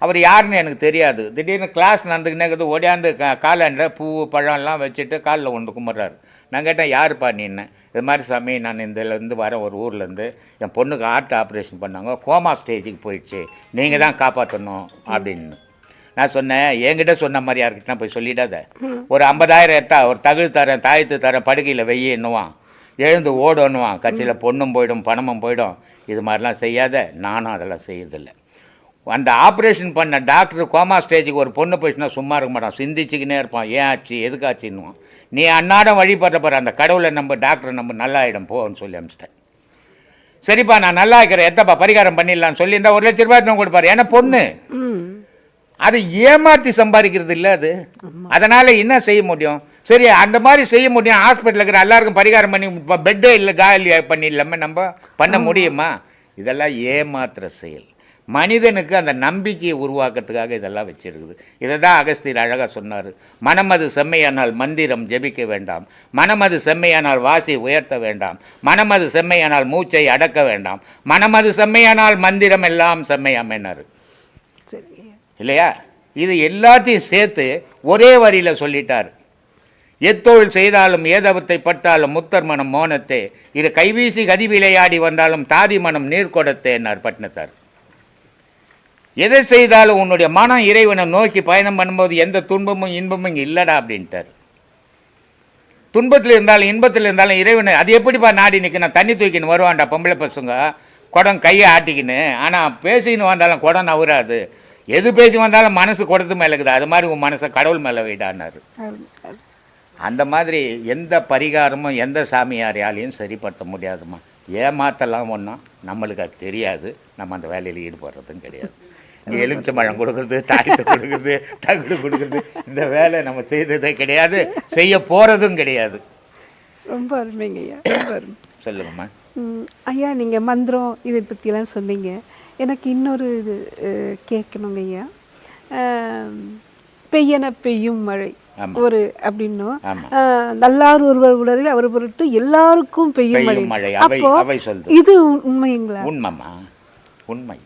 அவர் யாருன்னு எனக்கு தெரியாது. திடீர்னு கிளாஸ் நடந்துக்கினேக்குது, ஓடியாந்து காலாண்ட பூ பழம்லாம் வச்சுட்டு காலில் ஒன்று கும்பிட்றாரு. நான் கேட்டேன், யாருப்பா நீன்னு? இது மாதிரி சாமி, நான் இதிலேருந்து வரேன், ஒரு ஊர்லேருந்து, என் பொண்ணுக்கு ஹார்ட் ஆப்ரேஷன் பண்ணாங்க, கோமா ஸ்டேஜுக்கு போயிடுச்சு, நீங்கள் தான் காப்பாற்றணும் அப்படின்னு. நான் சொன்னேன், என்கிட்ட சொன்ன மாதிரி யாருக்கிட்ட போய் சொல்லிடாத. ஒரு 50,000 எடுத்தா ஒரு தகுதி தரேன், தாயத்து தரேன், படுக்கையில் வெய்யன்னுவான், எழுந்து ஓடணுவான், கட்சியில் பொண்ணும் போயிடும், பணமும் போயிடும். இது மாதிரிலாம் செய்யாத. நானும் அதெல்லாம் செய்யறதில்லை. அந்த ஆப்ரேஷன் பண்ண டாக்டர் கோமா ஸ்டேஜுக்கு ஒரு பொண்ணு போயிடுச்சுன்னா சும்மா இருக்க மாட்டான், சிந்திச்சுக்கினே இருப்பான். ஏன் ஆச்சு, எதுக்காச்சுன்னுவான். நீ அன்னாடம் வழிபடுற போகிற அந்த கடவுளை நம்ப, டாக்டரை நம்ப, நல்லா ஆகிடும் போன்னு சொல்லி அனுப்பிச்சிட்டேன். சரிப்பா, நான் நல்லா இருக்கிறேன், எத்தப்பா பரிகாரம் பண்ணிடலான்னு சொல்லியிருந்தா 1,00,000 ரூபாய் கொடுப்பாரு. ஏன்னா பொண்ணு அது ஏமாற்றி சம்பாதிக்கிறது இல்லை அது. அதனால் என்ன செய்ய முடியும்? சரி, அந்த மாதிரி செய்ய முடியும். ஹாஸ்பிட்டலில் இருக்கிற எல்லாருக்கும் பரிகாரம் பண்ணி பெட்டே இல்லை காலி பண்ணிடலாமே, நம்ம பண்ண முடியுமா? இதெல்லாம் ஏமாத்துற செயல். மனிதனுக்கு அந்த நம்பிக்கையை உருவாக்கத்துக்காக இதெல்லாம் வச்சிருக்குது. இதை தான் அகஸ்தியர் அழகாக சொன்னார். மனமது செம்மையானால் மந்திரம் ஜெபிக்க வேண்டாம், மனமது செம்மையானால் வாசி உயர்த்த வேண்டாம், மனமது செம்மையானால் மூச்சை அடக்க வேண்டாம், மனமது செம்மையானால் மந்திரம் எல்லாம் செம்மையாமேனாரு. இல்லையா? இது எல்லாத்தையும் சேர்த்து ஒரே வரியில் சொல்லிட்டார். எத்தொழில் செய்தாலும் ஏதவத்தை பட்டாலும் முத்தர் மனம் மோனத்தே, இது கைவீசி கதி விளையாடி வந்தாலும் தாதி மனம் நீர் கொடுத்தேன்னார் பட்டினத்தார். எதை செய்தாலும் உன்னுடைய மனம் இறைவனை நோக்கி பயணம் பண்ணும்போது எந்த துன்பமும் இன்பமும் இங்கே இல்லைடா அப்படின்ட்டார். துன்பத்தில் இருந்தாலும் இன்பத்தில் இருந்தாலும் இறைவனை அது எப்படிப்பா நாடி நிற்கணும்? தண்ணி தூக்கின்னு வருவான்டா பொம்பளை பசங்க, குடம் கையை ஆட்டிக்கின்னு. ஆனால் பேசின்னு வந்தாலும் குடம் நவுறாது. எது பேசி வந்தாலும் மனசு குடத்து மேலே இருக்குது. அது மாதிரி உன் மனசை கடவுள் மேலே வைடான்னாரு. அந்த மாதிரி எந்த பரிகாரமும் எந்த சாமியாரையாலையும் சரிப்படுத்த முடியாதுமா. ஏமாத்தலாம் ஒன்றும் நம்மளுக்கு அது தெரியாது. நம்ம அந்த வேலையில் ஈடுபடுறதும் கிடையாது. இங்கே எலுமிச்சம்பழம் கொடுக்குறது, தாயத்தை கொடுக்குறது, தகுடு கொடுக்குறது, இந்த வேலை நம்ம செய்ததே கிடையாது, செய்ய போகிறதும் கிடையாது. ரொம்ப அருமைங்க ஐயா, ரொம்ப அருமை. சொல்லுங்கம்மா. ஐயா, நீங்கள் மந்திரம் இதை பற்றிலாம் சொன்னீங்க. எனக்கு இன்னொரு இது கேட்கணுங்க ஐயா. பெய்யன பெய்யும் மழை ஒரு அப்படின்னும், நல்லார் ஒருவர் உலரில் அவர் பொருட்டு எல்லாருக்கும் பெய்யும் மழை. அப்போ இது உண்மைங்களா? உண்மைம்மா, உண்மை.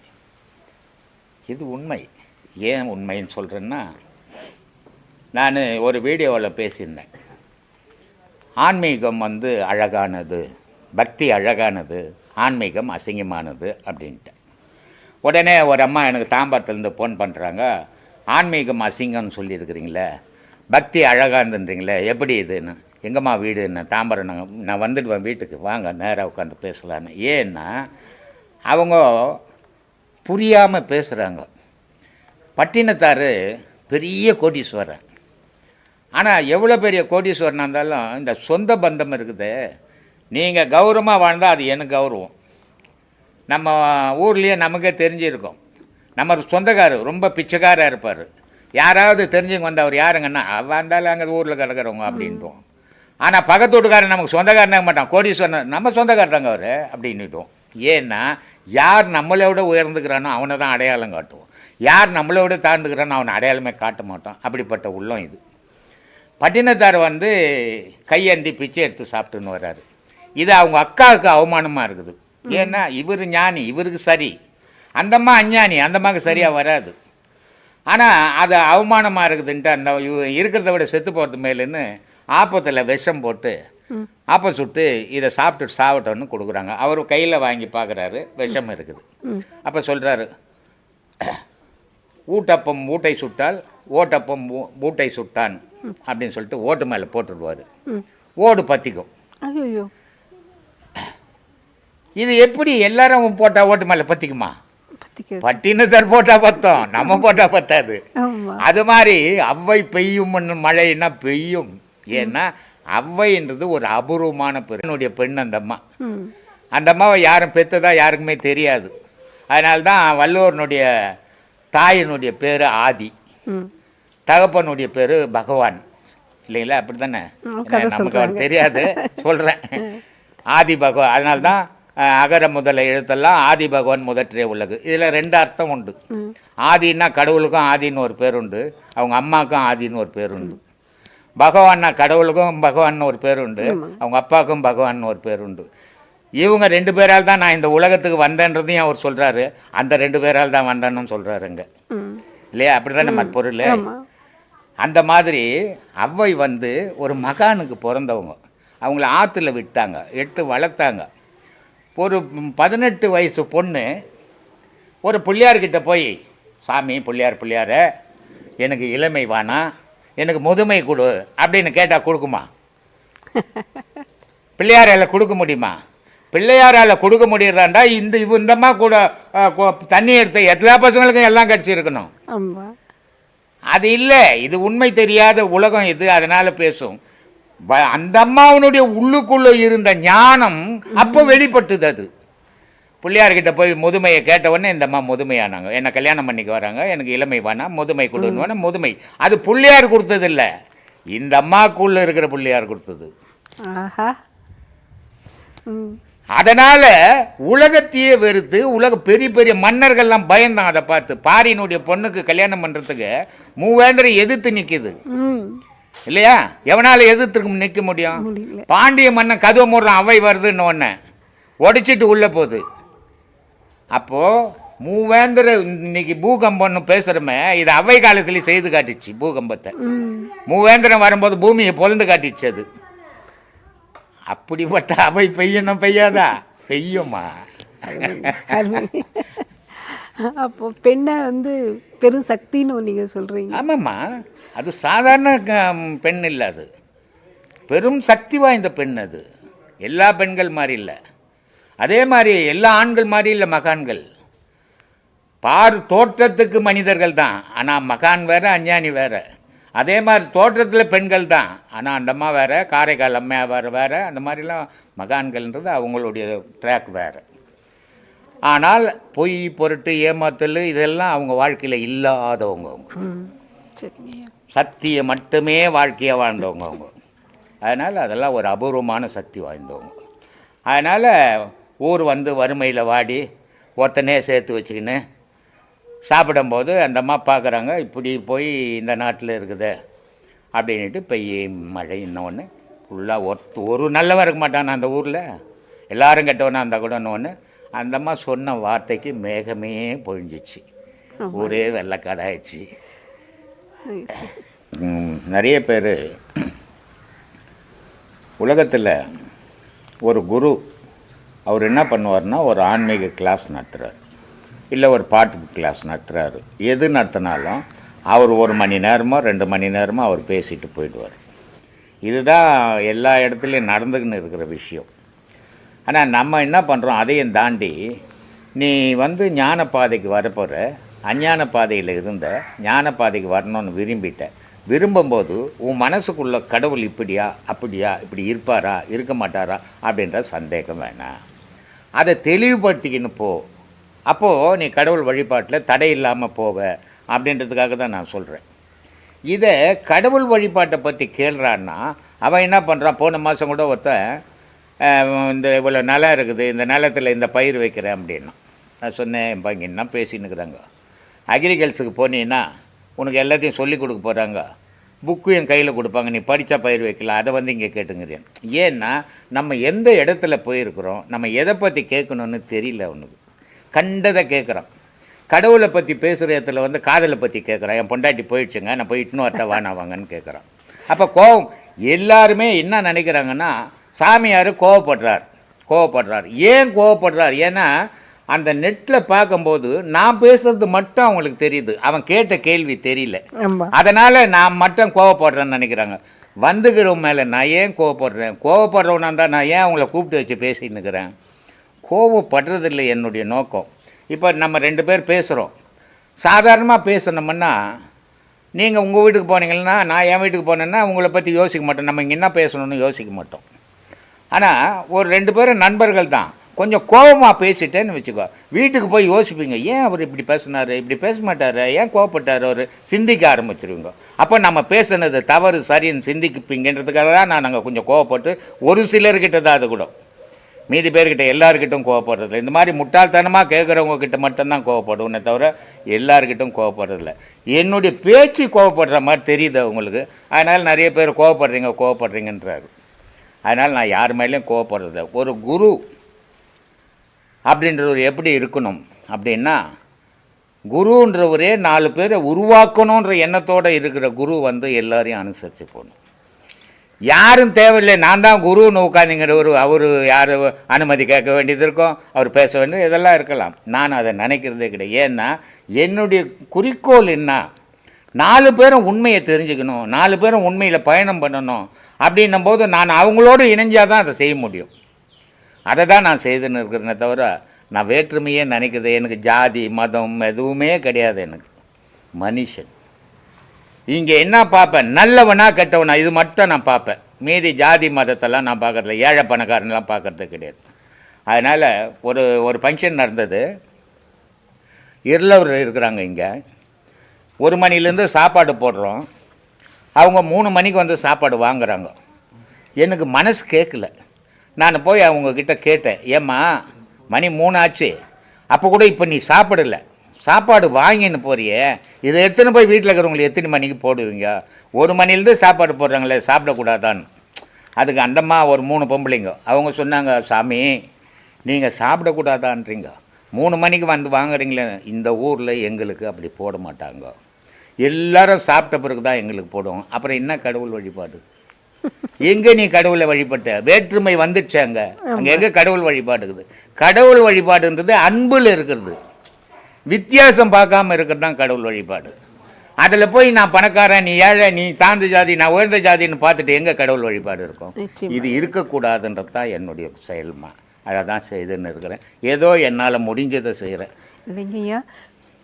இது உண்மை. ஏன் உண்மைன்னு சொல்கிறேன்னா, நான் ஒரு வீடியோவில் பேசியிருந்தேன். ஆன்மீகம் வந்து அழகானது, பக்தி அழகானது, ஆன்மீகம் அசிங்கமானது அப்படின்ட்டு. உடனே ஒரு அம்மா எனக்கு தாம்பரத்துலேருந்து ஃபோன் பண்ணுறாங்க, ஆன்மீகம் அசிங்கம்னு சொல்லியிருக்கிறீங்களே, பக்தி அழகானதுன்றீங்களே, எப்படி இதுன்னு. எங்கம்மா வீடு என்ன தாம்பரம், நான் வந்துடுவேன் வீட்டுக்கு, வாங்க நேராக உட்காந்து பேசலான்னு. ஏன்னா அவங்க புரியாமல் பேசுகிறாங்க. பட்டினத்தார் பெரிய கோடீஸ்வரன், ஆனால் எவ்வளோ பெரிய கோடீஸ்வரனாக இருந்தாலும் இந்த சொந்த பந்தம் இருக்குது. நீங்கள் கௌரவமாக வாழ்ந்தால் அது எனக்கு கௌரவம். நம்ம ஊர்லேயே நமக்கே தெரிஞ்சிருக்கோம், நம்ம சொந்தக்காரர் ரொம்ப பிச்சைக்காராக இருப்பார். யாராவது தெரிஞ்சுங்க வந்து அவர் யாருங்கன்னா வந்தாலும் அங்கே ஊரில் கிடக்கிறவங்க அப்படின்ட்டோம். ஆனால் பக்கத்து வீட்டுக்காரன் நமக்கு சொந்தக்காரனாக மாட்டான், கோடீஸ்வரன் நம்ம சொந்தக்காரங்க அவர் அப்படின்னுட்டோம். ஏன்னா யார் நம்மளை விட உயர்ந்துக்கிறானோ அவனை தான் அடையாளம் காட்டுவோம், யார் நம்மளை விட தாழ்ந்துக்கிறானோ அவனை அடையாளமே காட்ட மாட்டோம். அப்படிப்பட்ட உள்ளம் இது. பட்டினத்தார் வந்து கையேந்தி பிச்சை எடுத்து சாப்பிட்டுன்னு வர்றாரு. இது அவங்க அக்காவுக்கு அவமானமாக இருக்குது. ஏன்னா இவர் ஞானி, இவருக்கு சரி, அந்தம்மா அஞ்ஞானி, அந்தம்மாவுக்கு சரியாக வராது. ஆனால் அது அவமானமாக இருக்குதுன்ட்டு அந்த இருக்கிறத விட செத்து போகிறது மேலுன்னு ஆப்பத்தில் விஷம் போட்டு ஆப்பம் சுட்டு இதை சாப்பிட்டு சாப்பிட்டோன்னு கொடுக்குறாங்க. அவர் கையில் வாங்கி பார்க்குறாரு, விஷம் இருக்குது. அப்போ சொல்கிறாரு, ஊட்டப்பம் ஊட்டை சுட்டால் ஓட்டப்பம் ஊட்டை சுட்டான் அப்படின்னு சொல்லிட்டு ஓட்டு மேலே போட்டுடுவார். ஓடு பற்றிக்கும். இது எப்படி எல்லாரும் போட்டால் ஓட்டு மேலே பற்றிக்குமா? பட்டினத்தார் போட்டால் பத்தோம், நம்ம போட்டால் பத்தாது. அது மாதிரி அவ்வை பெய்யும் மழைன்னா பெய்யும். ஏன்னா அவ்வைன்றது ஒரு அபூர்வமான பெண்ணுடைய பெண். அந்த அம்மா, அந்த அம்மாவை யாரும் பெற்றதா யாருக்குமே தெரியாது. அதனால்தான் வள்ளுவனுடைய தாயினுடைய பேர் ஆதி, தகப்பனுடைய பேர் பகவான், இல்லைங்களா? அப்படி தானே, நமக்கு அவர் தெரியாது, சொல்கிறேன். ஆதி பகவான். அதனால்தான் அகர முதல எழுத்தெல்லாம் ஆதி பகவான் முதற்றே உள்ளது. இதில் ரெண்டு அர்த்தம் உண்டு. ஆதின்னா கடவுளுக்கும் ஆதின்னு ஒரு பேர் உண்டு, அவங்க அம்மாவுக்கும் ஆதின்னு ஒரு பேர் உண்டு. பகவான்னா கடவுளுக்கும் பகவான் ஒரு பேர் உண்டு, அவங்க அப்பாவுக்கும் பகவான் ஒரு பேர் உண்டு. இவங்க ரெண்டு பேரால் தான் நான் இந்த உலகத்துக்கு வந்தேன்றதையும் அவர் சொல்கிறாரு, அந்த ரெண்டு பேரால் தான் வந்தேன்னு சொல்கிறாருங்க, இல்லையா? அப்படி தான் நம்ம பொருள். அந்த மாதிரி அவ்வை வந்து ஒரு மகானுக்கு பிறந்தவங்க. அவங்கள ஆற்றுல விட்டாங்க, எடுத்து வளர்த்தாங்க. ஒரு 18 வயசு பொண்ணு ஒரு பிள்ளையார்கிட்ட போய், சாமி பிள்ளையார எனக்கு இளமை வேணாம், எனக்கு முதுமை கொடு அப்படின்னு கேட்டால் கொடுக்குமா? பிள்ளையாரால் கொடுக்க முடியுமா? பிள்ளையாரால் கொடுக்க முடியறாண்டா இந்தம்மா கூட தண்ணி எடுத்து எல்லா பசங்களுக்கும் எல்லாம் கிடச்சிருக்கணும். அது இல்லை, இது உண்மை தெரியாத உலகம் இது, அதனால பேசும். அந்த அம்மாவனுடைய உள்ளுக்குள்ளே இருந்த ஞானம் அப்போ வெளிப்பட்டுது. அது பிள்ளையார்கிட்ட போய் முதுமையை கேட்டவுடனே இந்த அம்மா முதுமையானாங்க. என்னை கல்யாணம் பண்ணிக்கு வராங்க, எனக்கு இளமை வேணாம், முதுமை கொடுன்னு. முதுமை அது பிள்ளையார் கொடுத்தது இல்லை, இந்த அம்மாக்குள்ள இருக்கிற பிள்ளையார் கொடுத்தது. அதனால உலகத்தையே வெறுத்து பெரிய பெரிய மன்னர்கள்லாம் பயந்தான் அதை பார்த்து. பாரியினுடைய பொண்ணுக்கு கல்யாணம் பண்றதுக்கு மூவேந்தரை எதிர்த்து நிக்குது, இல்லையா? எவனால எதிர்த்து நிற்க முடியும்? பாண்டிய மன்னன் கதவை மூடுறான், அவை வருதுன்னு ஒன்று உடைச்சிட்டு உள்ள போகுது. அப்போ மூவேந்தர இன்னைக்கு பூகம்பம்னு பேசுறமே, இது அவை காலத்திலேயே செய்து காட்டிச்சு பூகம்பத்தை. மூவேந்திரம் வரும்போது பூமியை பொழுந்து காட்டிச்சு. அது அப்படிப்பட்ட அவை பெய்யணும் பெய்யாதா? பெய்யுமா? அப்போ பெண்ணை வந்து பெரும் சக்தின்னு நீங்க சொல்றீங்க. ஆமாம்மா, அது சாதாரண பெண் இல்லை, அது பெரும் சக்தி வாய்ந்த பெண். அது எல்லா பெண்கள் மாதிரி இல்லை, அதே மாதிரி எல்லா ஆண்கள் மாதிரி இல்லை மகான்கள். தோற்றத்துக்கு மனிதர்கள் தான், ஆனால் மகான் வேற, அஞ்ஞானி வேற. அதே மாதிரி தோற்றத்தில் பெண்கள் தான், ஆனால் அந்த அம்மா வேற, காரைக்கால் அம்மா வேற. அந்த மாதிரிலாம் மகான்கள்ன்றது அவங்களுடைய ட்ராக் வேறு. ஆனால் பொய் பொருட்டு ஏமாத்தல் இதெல்லாம் அவங்க வாழ்க்கையில் இல்லாதவங்க. சக்தியை மட்டுமே வாழ்க்கையாக வாழ்ந்தவங்க அவங்க. அதனால் அதெல்லாம் ஒரு அபூர்வமான சக்தி வாய்ந்தவங்க. அதனால் ஊர் வந்து வறுமையில் வாடி ஒருத்தனே சேர்த்து வச்சுக்கின்னு சாப்பிடும்போது அந்த அம்மா பார்க்குறாங்க, இப்படி போய் இந்த நாட்டில் இருக்குது அப்படின்ட்டு பெய்யும் மழை. இன்னொன்று ஃபுல்லாக ஒரு நல்லவன் இருக்க மாட்டான் அந்த ஊரில், எல்லாரும் கெட்டவனா அந்த கூட. ஒன்று அந்த அம்மா சொன்ன வார்த்தைக்கு மேகமே பொழிஞ்சிச்சு, ஊரே வெள்ளக்காடாயிடுச்சு. நிறைய பேர் உலகத்தில் ஒரு குரு அவர் என்ன பண்ணுவார்னா ஒரு ஆன்மீக கிளாஸ் நடத்துகிறார், இல்லை ஒரு பாட்டு கிளாஸ் நடத்துகிறாரு. எது நடத்தினாலும் அவர் 1 மணி நேரமோ 2 மணி நேரமோ அவர் பேசிட்டு போயிடுவார். இதுதான் எல்லா இடத்துலையும் நடந்துக்கின்னு இருக்கிற விஷயம். ஆனால் நம்ம என்ன பண்ணுறோம், அதையும் தாண்டி நீ ஞான பாதைக்கு வரப்போகிற, அஞ்ஞான பாதையில் இருந்த ஞான பாதைக்கு வரணும்னு விரும்பும்போது உன் மனசுக்குள்ள கடவுள் இப்படியா அப்படியா, இப்படி இருப்பாரா இருக்க மாட்டாரா அப்படின்ற சந்தேகம் வேணாம். அதை தெளிவுபடுத்திக்கின்னு போ. அப்போது நீ கடவுள் வழிபாட்டில் தடை இல்லாமல் போவ அப்படின்றதுக்காக தான் நான் சொல்கிறேன். இதை கடவுள் வழிபாட்டை பற்றி கேள்றான்னா அவன் என்ன பண்ணுறான், போன மாதம் கூட ஒருத்தன் இந்த இவ்வளோ நிலம் இருக்குது, இந்த நிலத்தில் இந்த பயிர் வைக்கிறேன் அப்படின்னா நான் சொன்னேன், இப்போ இங்கே என்ன பேசின்னுக்குறாங்க, அக்ரிகல்ச்சருக்கு போனீங்கன்னா உனக்கு எல்லாத்தையும் சொல்லி கொடுக்க போகிறாங்க, புக்கு என் கையில் கொடுப்பாங்க, நீ படித்தா பயிர் வைக்கலாம், அதை இங்கே கேட்டுங்கிறேன். ஏன்னா நம்ம எந்த இடத்துல போயிருக்கிறோம், நம்ம எதை பற்றி கேட்கணுன்னு தெரியல. அவனுக்கு கண்டதை கேட்குறான். கடவுளை பற்றி பேசுகிற இடத்துல காதலை பற்றி கேட்குறான். என் பொண்டாட்டி போயிடுச்சுங்க, நான் போய் இன்னும் வரட்ட வானாவாங்கன்னு கேட்குறான். அப்போ கோபம். எல்லாருமே என்ன நினைக்கிறாங்கன்னா சாமியார் கோவப்படுறார். ஏன் கோவப்படுறார்? ஏன்னா அந்த நெட்டில் பார்க்கும்போது நான் பேசுறது மட்டும் அவங்களுக்கு தெரியுது, அவன் கேட்ட கேள்வி தெரியல. அதனால் நான் மட்டும் கோவப்படுறேன்னு நினைக்கிறாங்க. வந்துக்கிறவன் மேலே நான் ஏன் கோவப்படுறவனா இருந்தால் நான் ஏன் அவங்கள கூப்பிட்டு வச்சு பேசின்னு இருக்கிறேன்? கோவப்படுறதில்லை என்னுடைய நோக்கம். இப்போ நம்ம 2 பேர் பேசுகிறோம், சாதாரணமாக பேசணுமுன்னா நீங்கள் உங்கள் வீட்டுக்கு போனீங்கன்னா நான் என் வீட்டுக்கு போனேன்னா உங்களை பற்றி யோசிக்க மாட்டோம், நம்ம இங்கே என்ன பேசணுன்னு யோசிக்க மாட்டோம். ஆனால் ஒரு 2 பேரும் நண்பர்கள் தான், கொஞ்சம் கோபமாக பேசிட்டேன்னு வச்சுக்கோ, வீட்டுக்கு போய் யோசிப்பீங்க, ஏன் அவர் இப்படி பேசினார், இப்படி பேச மாட்டார், ஏன் கோவப்பட்டார், அவர் சிந்திக்க ஆரம்பிச்சிருவீங்க. அப்போ நம்ம பேசுனது தவறு சரின்னு சிந்திக்குப்பீங்கன்றதுக்காக தான் நாங்கள் கொஞ்சம் கோவப்பட்டு ஒரு சிலர்கிட்ட தான், அது கூட மீதி பேர்கிட்ட எல்லாருக்கிட்டும் கோவப்படுறதில்ல. இந்த மாதிரி முட்டாள்தனமாக கேட்குறவங்க கிட்ட மட்டும்தான் கோவப்படுவோன்னே தவிர எல்லாருக்கிட்டும் கோவப்படுறதில்ல. என்னுடைய பேச்சு கோவப்படுற மாதிரி தெரியுது அவங்களுக்கு, அதனால் நிறைய பேர் கோவப்படுறீங்கன்றாரு. அதனால் நான் யார் மேலேயும் கோவப்படுறதில்ல. ஒரு குரு அப்படின்றவர் எப்படி இருக்கணும் அப்படின்னா, குருன்றவரே 4 பேரை உருவாக்கணுன்ற எண்ணத்தோடு இருக்கிற குரு எல்லாரையும் அனுசரித்து போகணும். யாரும் தேவையில்லை, நான் தான் குருன்னு உட்காந்துங்கிறவர், அவர் யார் அனுமதி கேட்க வேண்டியது இருக்கும், அவர் பேச வேண்டியது இதெல்லாம் இருக்கலாம். நான் அதை நினைக்கிறதே கிடையாது. ஏன்னா என்னுடைய குறிக்கோள் என்ன, 4 பேரும் உண்மையை தெரிஞ்சுக்கணும், 4 பேரும் உண்மையில் பயணம் பண்ணணும். அப்படின்னும் போது நான் அவங்களோடு இணைஞ்சால் தான் அதை செய்ய முடியும். அதை தான் நான் செய்துன்னு இருக்கிறேனே தவிர நான் வேற்றுமையே நினைக்கிறது. எனக்கு ஜாதி மதம் எதுவுமே கிடையாது. எனக்கு மனுஷன் இங்கே என்ன பார்ப்பேன், நல்லவனா கெட்டவனா, இது மட்டும் நான் பார்ப்பேன். மீதி ஜாதி மதத்தெல்லாம் நான் பார்க்கறதில்ல, ஏழை பணக்காரனெலாம் பார்க்கறது கிடையாது. அதனால் ஒரு ஃபங்க்ஷன் நடந்தது. இருளவர் இருக்கிறாங்க இங்கே, 1 மணிலேருந்து சாப்பாடு போடுறோம், அவங்க 3 மணிக்கு சாப்பாடு வாங்குகிறாங்க. எனக்கு மனசு கேட்கல. நான் போய் அவங்கக்கிட்ட கேட்டேன், ஏம்மா மணி 3 ஆச்சு, அப்போ கூட இப்போ நீ சாப்பாடு வாங்கின்னு போறியே, இதை எடுத்துன்னு போய் வீட்டில் இருக்கிறவங்களுக்கு எத்தனை மணிக்கு போடுவீங்க? 1 மணிலேருந்து சாப்பாடு போடுறாங்களே, சாப்பிடக்கூடாதான்னு. அதுக்கு அந்தம்மா ஒரு 3 பொம்பளைங்க அவங்க சொன்னாங்க, சாமி நீங்கள் சாப்பிடக்கூடாதான்றீங்க, 3 மணிக்கு வாங்குறீங்களே, இந்த ஊரில் எங்களுக்கு அப்படி போட மாட்டாங்க, எல்லாரும் சாப்பிட்ட பிறகு தான் எங்களுக்கு போடுவோம். அப்புறம் என்ன கடவுள் வழிபாடு? எங்கே நீ கடவுளை வழிபட்ட? வேற்றுமை வந்துடுச்சு அங்கே எங்கே கடவுள் வழிபாடுக்குது? கடவுள் வழிபாடுன்றது அன்பில் இருக்கிறது, வித்தியாசம் பார்க்காம இருக்கிறது தான் கடவுள் வழிபாடு. அதில் போய் நான் பணக்காரன், நீ ஏழை, நீ தாழ்ந்த ஜாதி, நான் உயர்ந்த ஜாதின்னு பார்த்துட்டு எங்கே கடவுள் வழிபாடு இருக்கும்? இது இருக்கக்கூடாதுன்றது தான் என்னுடைய செயல்மா. அதை தான் செய்துன்னு இருக்கிறேன். ஏதோ என்னால் முடிஞ்சதை செய்கிறேன். இல்லைங்கய்யா,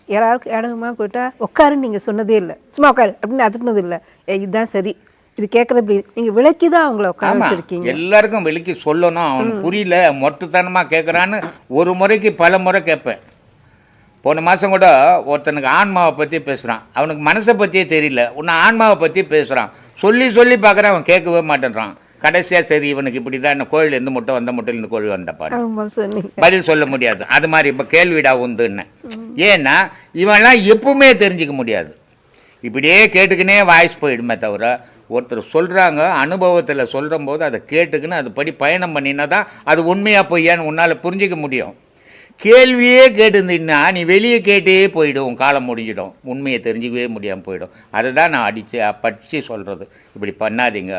யாராவது இடமா போயிட்டா உட்காருன்னு நீங்கள் சொன்னதே இல்லை, சும்மா உட்காரு அப்படின்னு அதுக்குனது இல்லை, இதுதான் சரி, இது கேட்குறது நீங்கள் விளக்கி தான் அவங்கள உட்கார வச்சிருக்கீங்க. எல்லாருக்கும் விளக்கி சொல்லணும். அவனுக்கு புரியல, மொட்டுத்தனமாக கேட்குறான்னு ஒரு முறைக்கு பல முறை கேட்பேன். போன மாதம் கூட ஒருத்தனுக்கு ஆன்மாவை பற்றி பேசுகிறான், அவனுக்கு மனசை பற்றியே தெரியல, உன்னை ஆன்மாவை பற்றி பேசுகிறான், சொல்லி பார்க்குறான், அவன் கேட்கவே மாட்டேன்றான். கடைசியாக சரி இவனுக்கு இப்படி தான், என்ன கோயில் எந்த முட்டை வந்த முட்டையில் கோழி வந்தப்பாரு பதில் சொல்ல முடியாது. அது மாதிரி இப்போ கேள்விடா உண்டுன்னு. ஏன்னா இவன்லாம் எப்பவுமே தெரிஞ்சிக்க முடியாது, இப்படியே கேட்டுக்கினே வாய்ஸ் போயிடுமே தவிர, ஒருத்தர் சொல்கிறாங்க அனுபவத்தில் சொல்கிற போது அதை கேட்டுக்குன்னு அது படி பயணம் பண்ணினா தான் அது உண்மையாக பொய்யான்னு உன்னால் புரிஞ்சிக்க முடியும். கேள்வியே கேட்டுருந்தீங்கன்னா நீ வெளியே கேட்டே போயிடும், காலம் முடிஞ்சிடும், உண்மையை தெரிஞ்சிக்கவே முடியாமல் போயிடும். அதை தான் நான் படித்து சொல்கிறது. இப்படி பண்ணாதீங்க,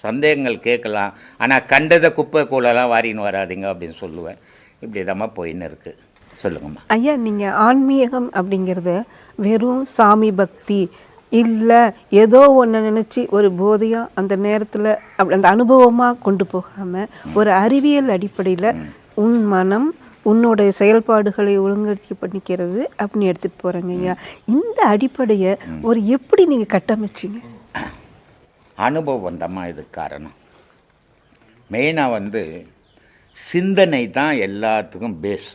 சந்தேகங்கள் கேட்கலாம், ஆனால் கண்டதை குப்பை கூலெல்லாம் வாரின்னு வராதிங்க அப்படின்னு சொல்லுவேன். இப்படி தாம்மா போயின்னு இருக்குது. சொல்லுங்கம்மா. ஐயா, நீங்கள் ஆன்மீகம் அப்படிங்கிறது வெறும் சாமி பக்தி இல்லை, ஏதோ ஒன்று நினச்சி ஒரு போதையாக அந்த நேரத்தில் அப்படி அந்த அனுபவமாக கொண்டு போகாமல் ஒரு அறிவியல் அடிப்படையில் உன் மனம் உன்னோடைய செயல்பாடுகளை ஒழுங்கடுத்தி பண்ணிக்கிறது அப்படின்னு எடுத்துகிட்டு போகிறேங்க ஐயா. இந்த அடிப்படையை ஒரு எப்படி நீங்கள் கட்டமைச்சிங்க? அனுபவம் தாம்மா இதுக்கு காரணம். மெயினாக சிந்தனை தான் எல்லாத்துக்கும் பேஸ்.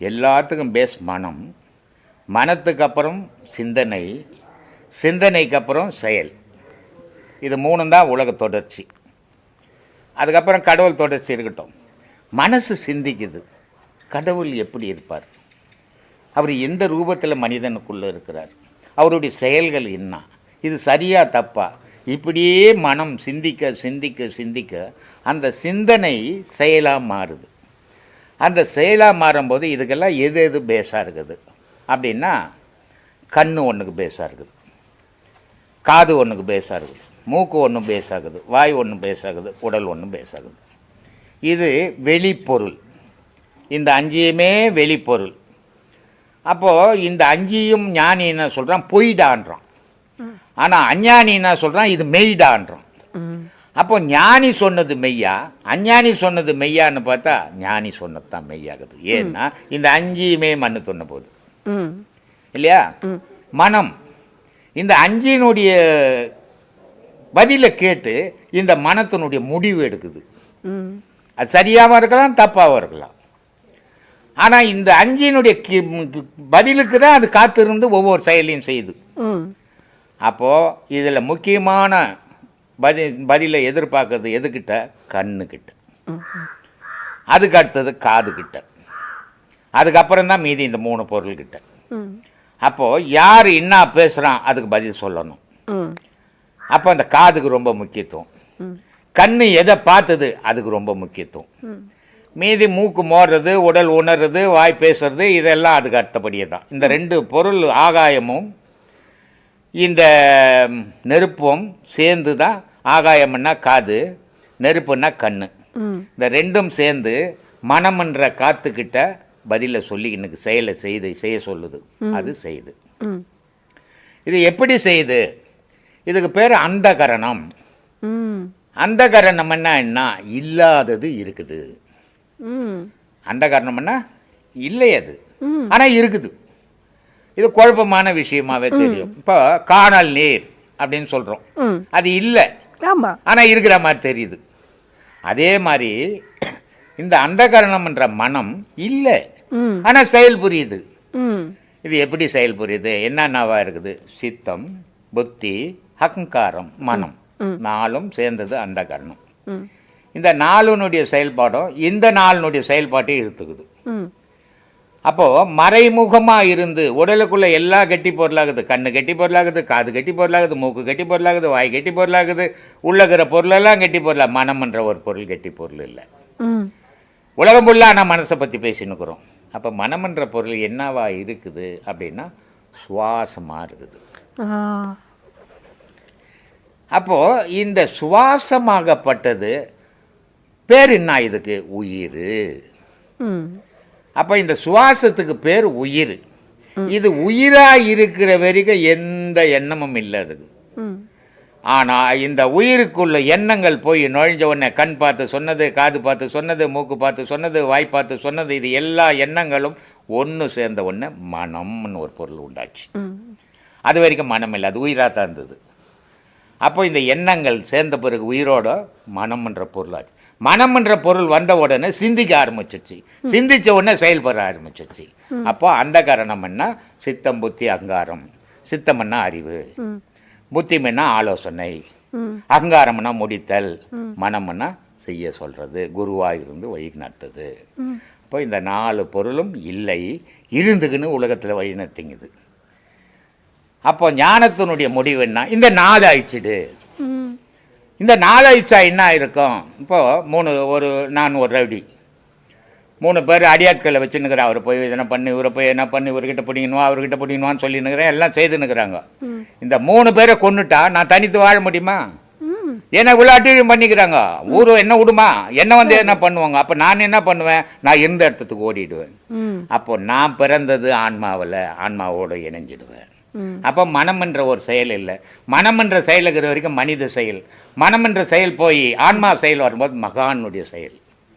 எல்லாத்துக்கும் பேஸ் மனம். மனத்துக்கு அப்புறம் சிந்தனை, சிந்தனைக்கு அப்புறம் செயல். இது 3 தான் உலக தொடர்ச்சி. அதுக்கப்புறம் கடவுள் தொடர்ச்சி இருக்கட்டும். மனசு சிந்திக்குது, கடவுள் எப்படி இருப்பார், அவர் எந்த ரூபத்தில் மனிதனுக்குள்ளே இருக்கிறார், அவருடைய செயல்கள் என்ன, இது சரியா தப்பா, இப்படியே மனம் சிந்திக்க சிந்திக்க சிந்திக்க அந்த சிந்தனை செயலாக மாறுது. அந்த செயலாக மாறும்போது இதுக்கெல்லாம் எது எது பேஸாக இருக்குது அப்படின்னா, கண்ணு ஒன்றுக்கு பேஸாக இருக்குது, காது ஒன்றுக்கு பேஸாக இருக்குது, மூக்கு ஒன்று பேஸ் ஆகுது, வாய் ஒன்று பேஸ் ஆகுது, உடல் ஒன்று பேஸ் ஆகுது. இது வெளிப்பொருள். இந்த 5யுமே வெளிப்பொருள். அப்போது இந்த 5யும் ஞானி என்ன சொல்கிறான், பொய்டான்றான். ஆனால் அஞ்ஞானி என்ன சொல்கிறான், இது மெய்டான்றான். அப்போ ஞானி சொன்னது மெய்யா, அஞ்ஞானி சொன்னது மெய்யான்னு பார்த்தா ஞானி சொன்னது தான் மெய்யாகுது. ஏன்னா இந்த 5யுமே மண்ணு சொன்ன போது இல்லையா. மனம் இந்த 5னுடைய பதிலை கேட்டு இந்த மனத்தினுடைய முடிவு எடுக்குது. அது சரியாகவும் இருக்கலாம், தப்பாகவும் இருக்கலாம். ஆனால் இந்த 5னுடைய பதிலுக்கு தான் அது காத்திருந்து ஒவ்வொரு செயலையும் செய்யுது. அப்போது இதில் முக்கியமான பதிலை எதிர்பார்க்கறது எதுக்கிட்ட, கண்ணுக்கிட்ட. அதுக்கு அடுத்தது காதுகிட்ட, அதுக்கப்புறம் தான் மீதி இந்த 3 பொருள்கிட்ட. அப்போது யார் என்ன பேசுகிறான் அதுக்கு பதில் சொல்லணும். அப்போ அந்த காதுக்கு ரொம்ப முக்கியத்துவம். கண்ணு எதை பார்த்தது அதுக்கு ரொம்ப முக்கியத்துவம். மீதி மூக்கு மோடுறது, உடல் உணர்றது, வாய் பேசுறது, இதெல்லாம் அதுக்கு அடுத்தபடியே தான். இந்த 2 பொருள் ஆகாயமும் இந்த நெருப்பும் சேர்ந்து தான். ஆகாயம்னா காது, நெருப்புன்னா கண்ணு. இந்த 2ம் சேர்ந்து மனம்ன்ற காத்துக்கிட்ட பதிலை சொல்லி இன்னைக்கு செயலை செய்ய சொல்லுது. அது செய்யுது. இது எப்படி செய்யுது? இதுக்கு பேர் அந்தகரணம். அந்தகரணம்னா என்ன, இல்லாதது இருக்குது. அந்தகரணம்னா இல்லை அது, ஆனால் இருக்குது. இது குழப்பமான விஷயமாவே தெரியும். இப்போ காணல் நீர் அப்படின்னு சொல்கிறோம், அது இல்லை, ஆனால் இருக்கிற மாதிரி தெரியுது. அதே மாதிரி இந்த அந்தகரணம்ன்ற மனம் இல்லை, ஆனால் செயல் புரியுது. இது எப்படி செயல் புரியுது, என்னென்னவா இருக்குது? சித்தம், புத்தி, அகங்காரம், மனம், 4ம் சேர்ந்தது அந்தகரணம். இந்த 4னுடைய செயல்பாடும் இந்த 4னுடைய செயல்பாட்டையும் எடுத்துக்குது. அப்போது மறைமுகமாக இருந்து உடலுக்குள்ளே எல்லாம் கெட்டி பொருளாகுது. கண்ணு கெட்டி பொருளாகுது, காது கெட்டி பொருளாகுது, மூக்கு கெட்டி பொருளாகுது, வாய் கெட்டி பொருளாகுது, உள்ளகிற பொருளெல்லாம் கெட்டி பொருளாக. மனம்ன்ற ஒரு பொருள் கெட்டி பொருள் இல்லை. உலகம் ஃபுல்லாக நான் மனசை பற்றி பேசினுக்கிறோம். அப்போ மனம்ன்ற பொருள் என்னவா இருக்குது அப்படின்னா சுவாசமாக இருக்குது. அப்போது இந்த சுவாசமாகப்பட்டது பேர் என்ன இதுக்கு? உயிர். அப்போ இந்த சுவாசத்துக்கு பேர் உயிர். இது உயிராக இருக்கிற வரைக்கும் எந்த எண்ணமும் இல்லை அதுக்கு. ஆனால் இந்த உயிருக்குள்ள எண்ணங்கள் போய் நுழைஞ்ச உடனே கண் பார்த்து சொன்னது, காது பார்த்து சொன்னது, மூக்கு பார்த்து சொன்னது, வாய் பார்த்து சொன்னது, இது எல்லா எண்ணங்களும் ஒன்று சேர்ந்த உடனே மனம்னு ஒரு பொருள் உண்டாச்சு. அது வரைக்கும் மனம் இல்லை, அது உயிராக தான் இருந்தது. அப்போ இந்த எண்ணங்கள் சேர்ந்த பிறகு உயிரோட மனம்ன்ற பொருளாச்சு. மனம்ன்ற பொருள் வந்த உடனே சிந்திக்க ஆரம்பிச்சிச்சு, சிந்திச்ச உடனே செயல்பட ஆரம்பிச்சிச்சு. அப்போ அந்த காரணம்னா சித்தம், புத்தி, அகங்காரம். சித்தம்னா அறிவு, புத்திமன்னா ஆலோசனை, அகங்காரம்னா முடித்தல், மனம்னா செய்ய சொல்றது, குருவாக இருந்து வழி நடத்துது. இப்போ இந்த 4 பொருளும் இல்லை, இருந்துக்குன்னு உலகத்தில் வழி நடத்திங்குது. அப்போ ஞானத்தினுடைய முடிவு என்ன? இந்த 4 அழிச்சிடு. இந்த 4 அழிச்சா என்ன இருக்கும்? இப்போது நான் ஒரு ரவுடி, 3 பேர் அடியாட்களை வச்சுன்னுக்கிறேன். அவர் போய் இதனை பண்ணி இவரை போய் என்ன பண்ணி இவர்கிட்ட பிடிக்கணும் அவர்கிட்ட பிடிக்கணும்னு சொல்லினுக்கிறேன். எல்லாம் செய்துன்னுக்குறாங்க. இந்த 3 பேரை கொன்னுட்டா நான் தனித்து வாழ முடியுமா? ஏன்னா இவ்வளோ அட்டியும் பண்ணிக்கிறாங்க. ஊரு என்ன விடுமா? என்ன வந்து என்ன பண்ணுவாங்க? அப்போ நான் என்ன பண்ணுவேன்? நான் இருந்த இடத்துக்கு ஓடிடுவேன். அப்போ நான் பிறந்தது ஆன்மாவோடு இணைஞ்சிடுவேன். அப்போ மனம் என்ற ஒரு செயல் இல்லை. மனம் என்ற செயல் இருக்கிற வரைக்கும் மனித செயல். மனம் என்ற செயல் போய் ஆன்மா செயல் வரும்போது மகானுடைய செயல்.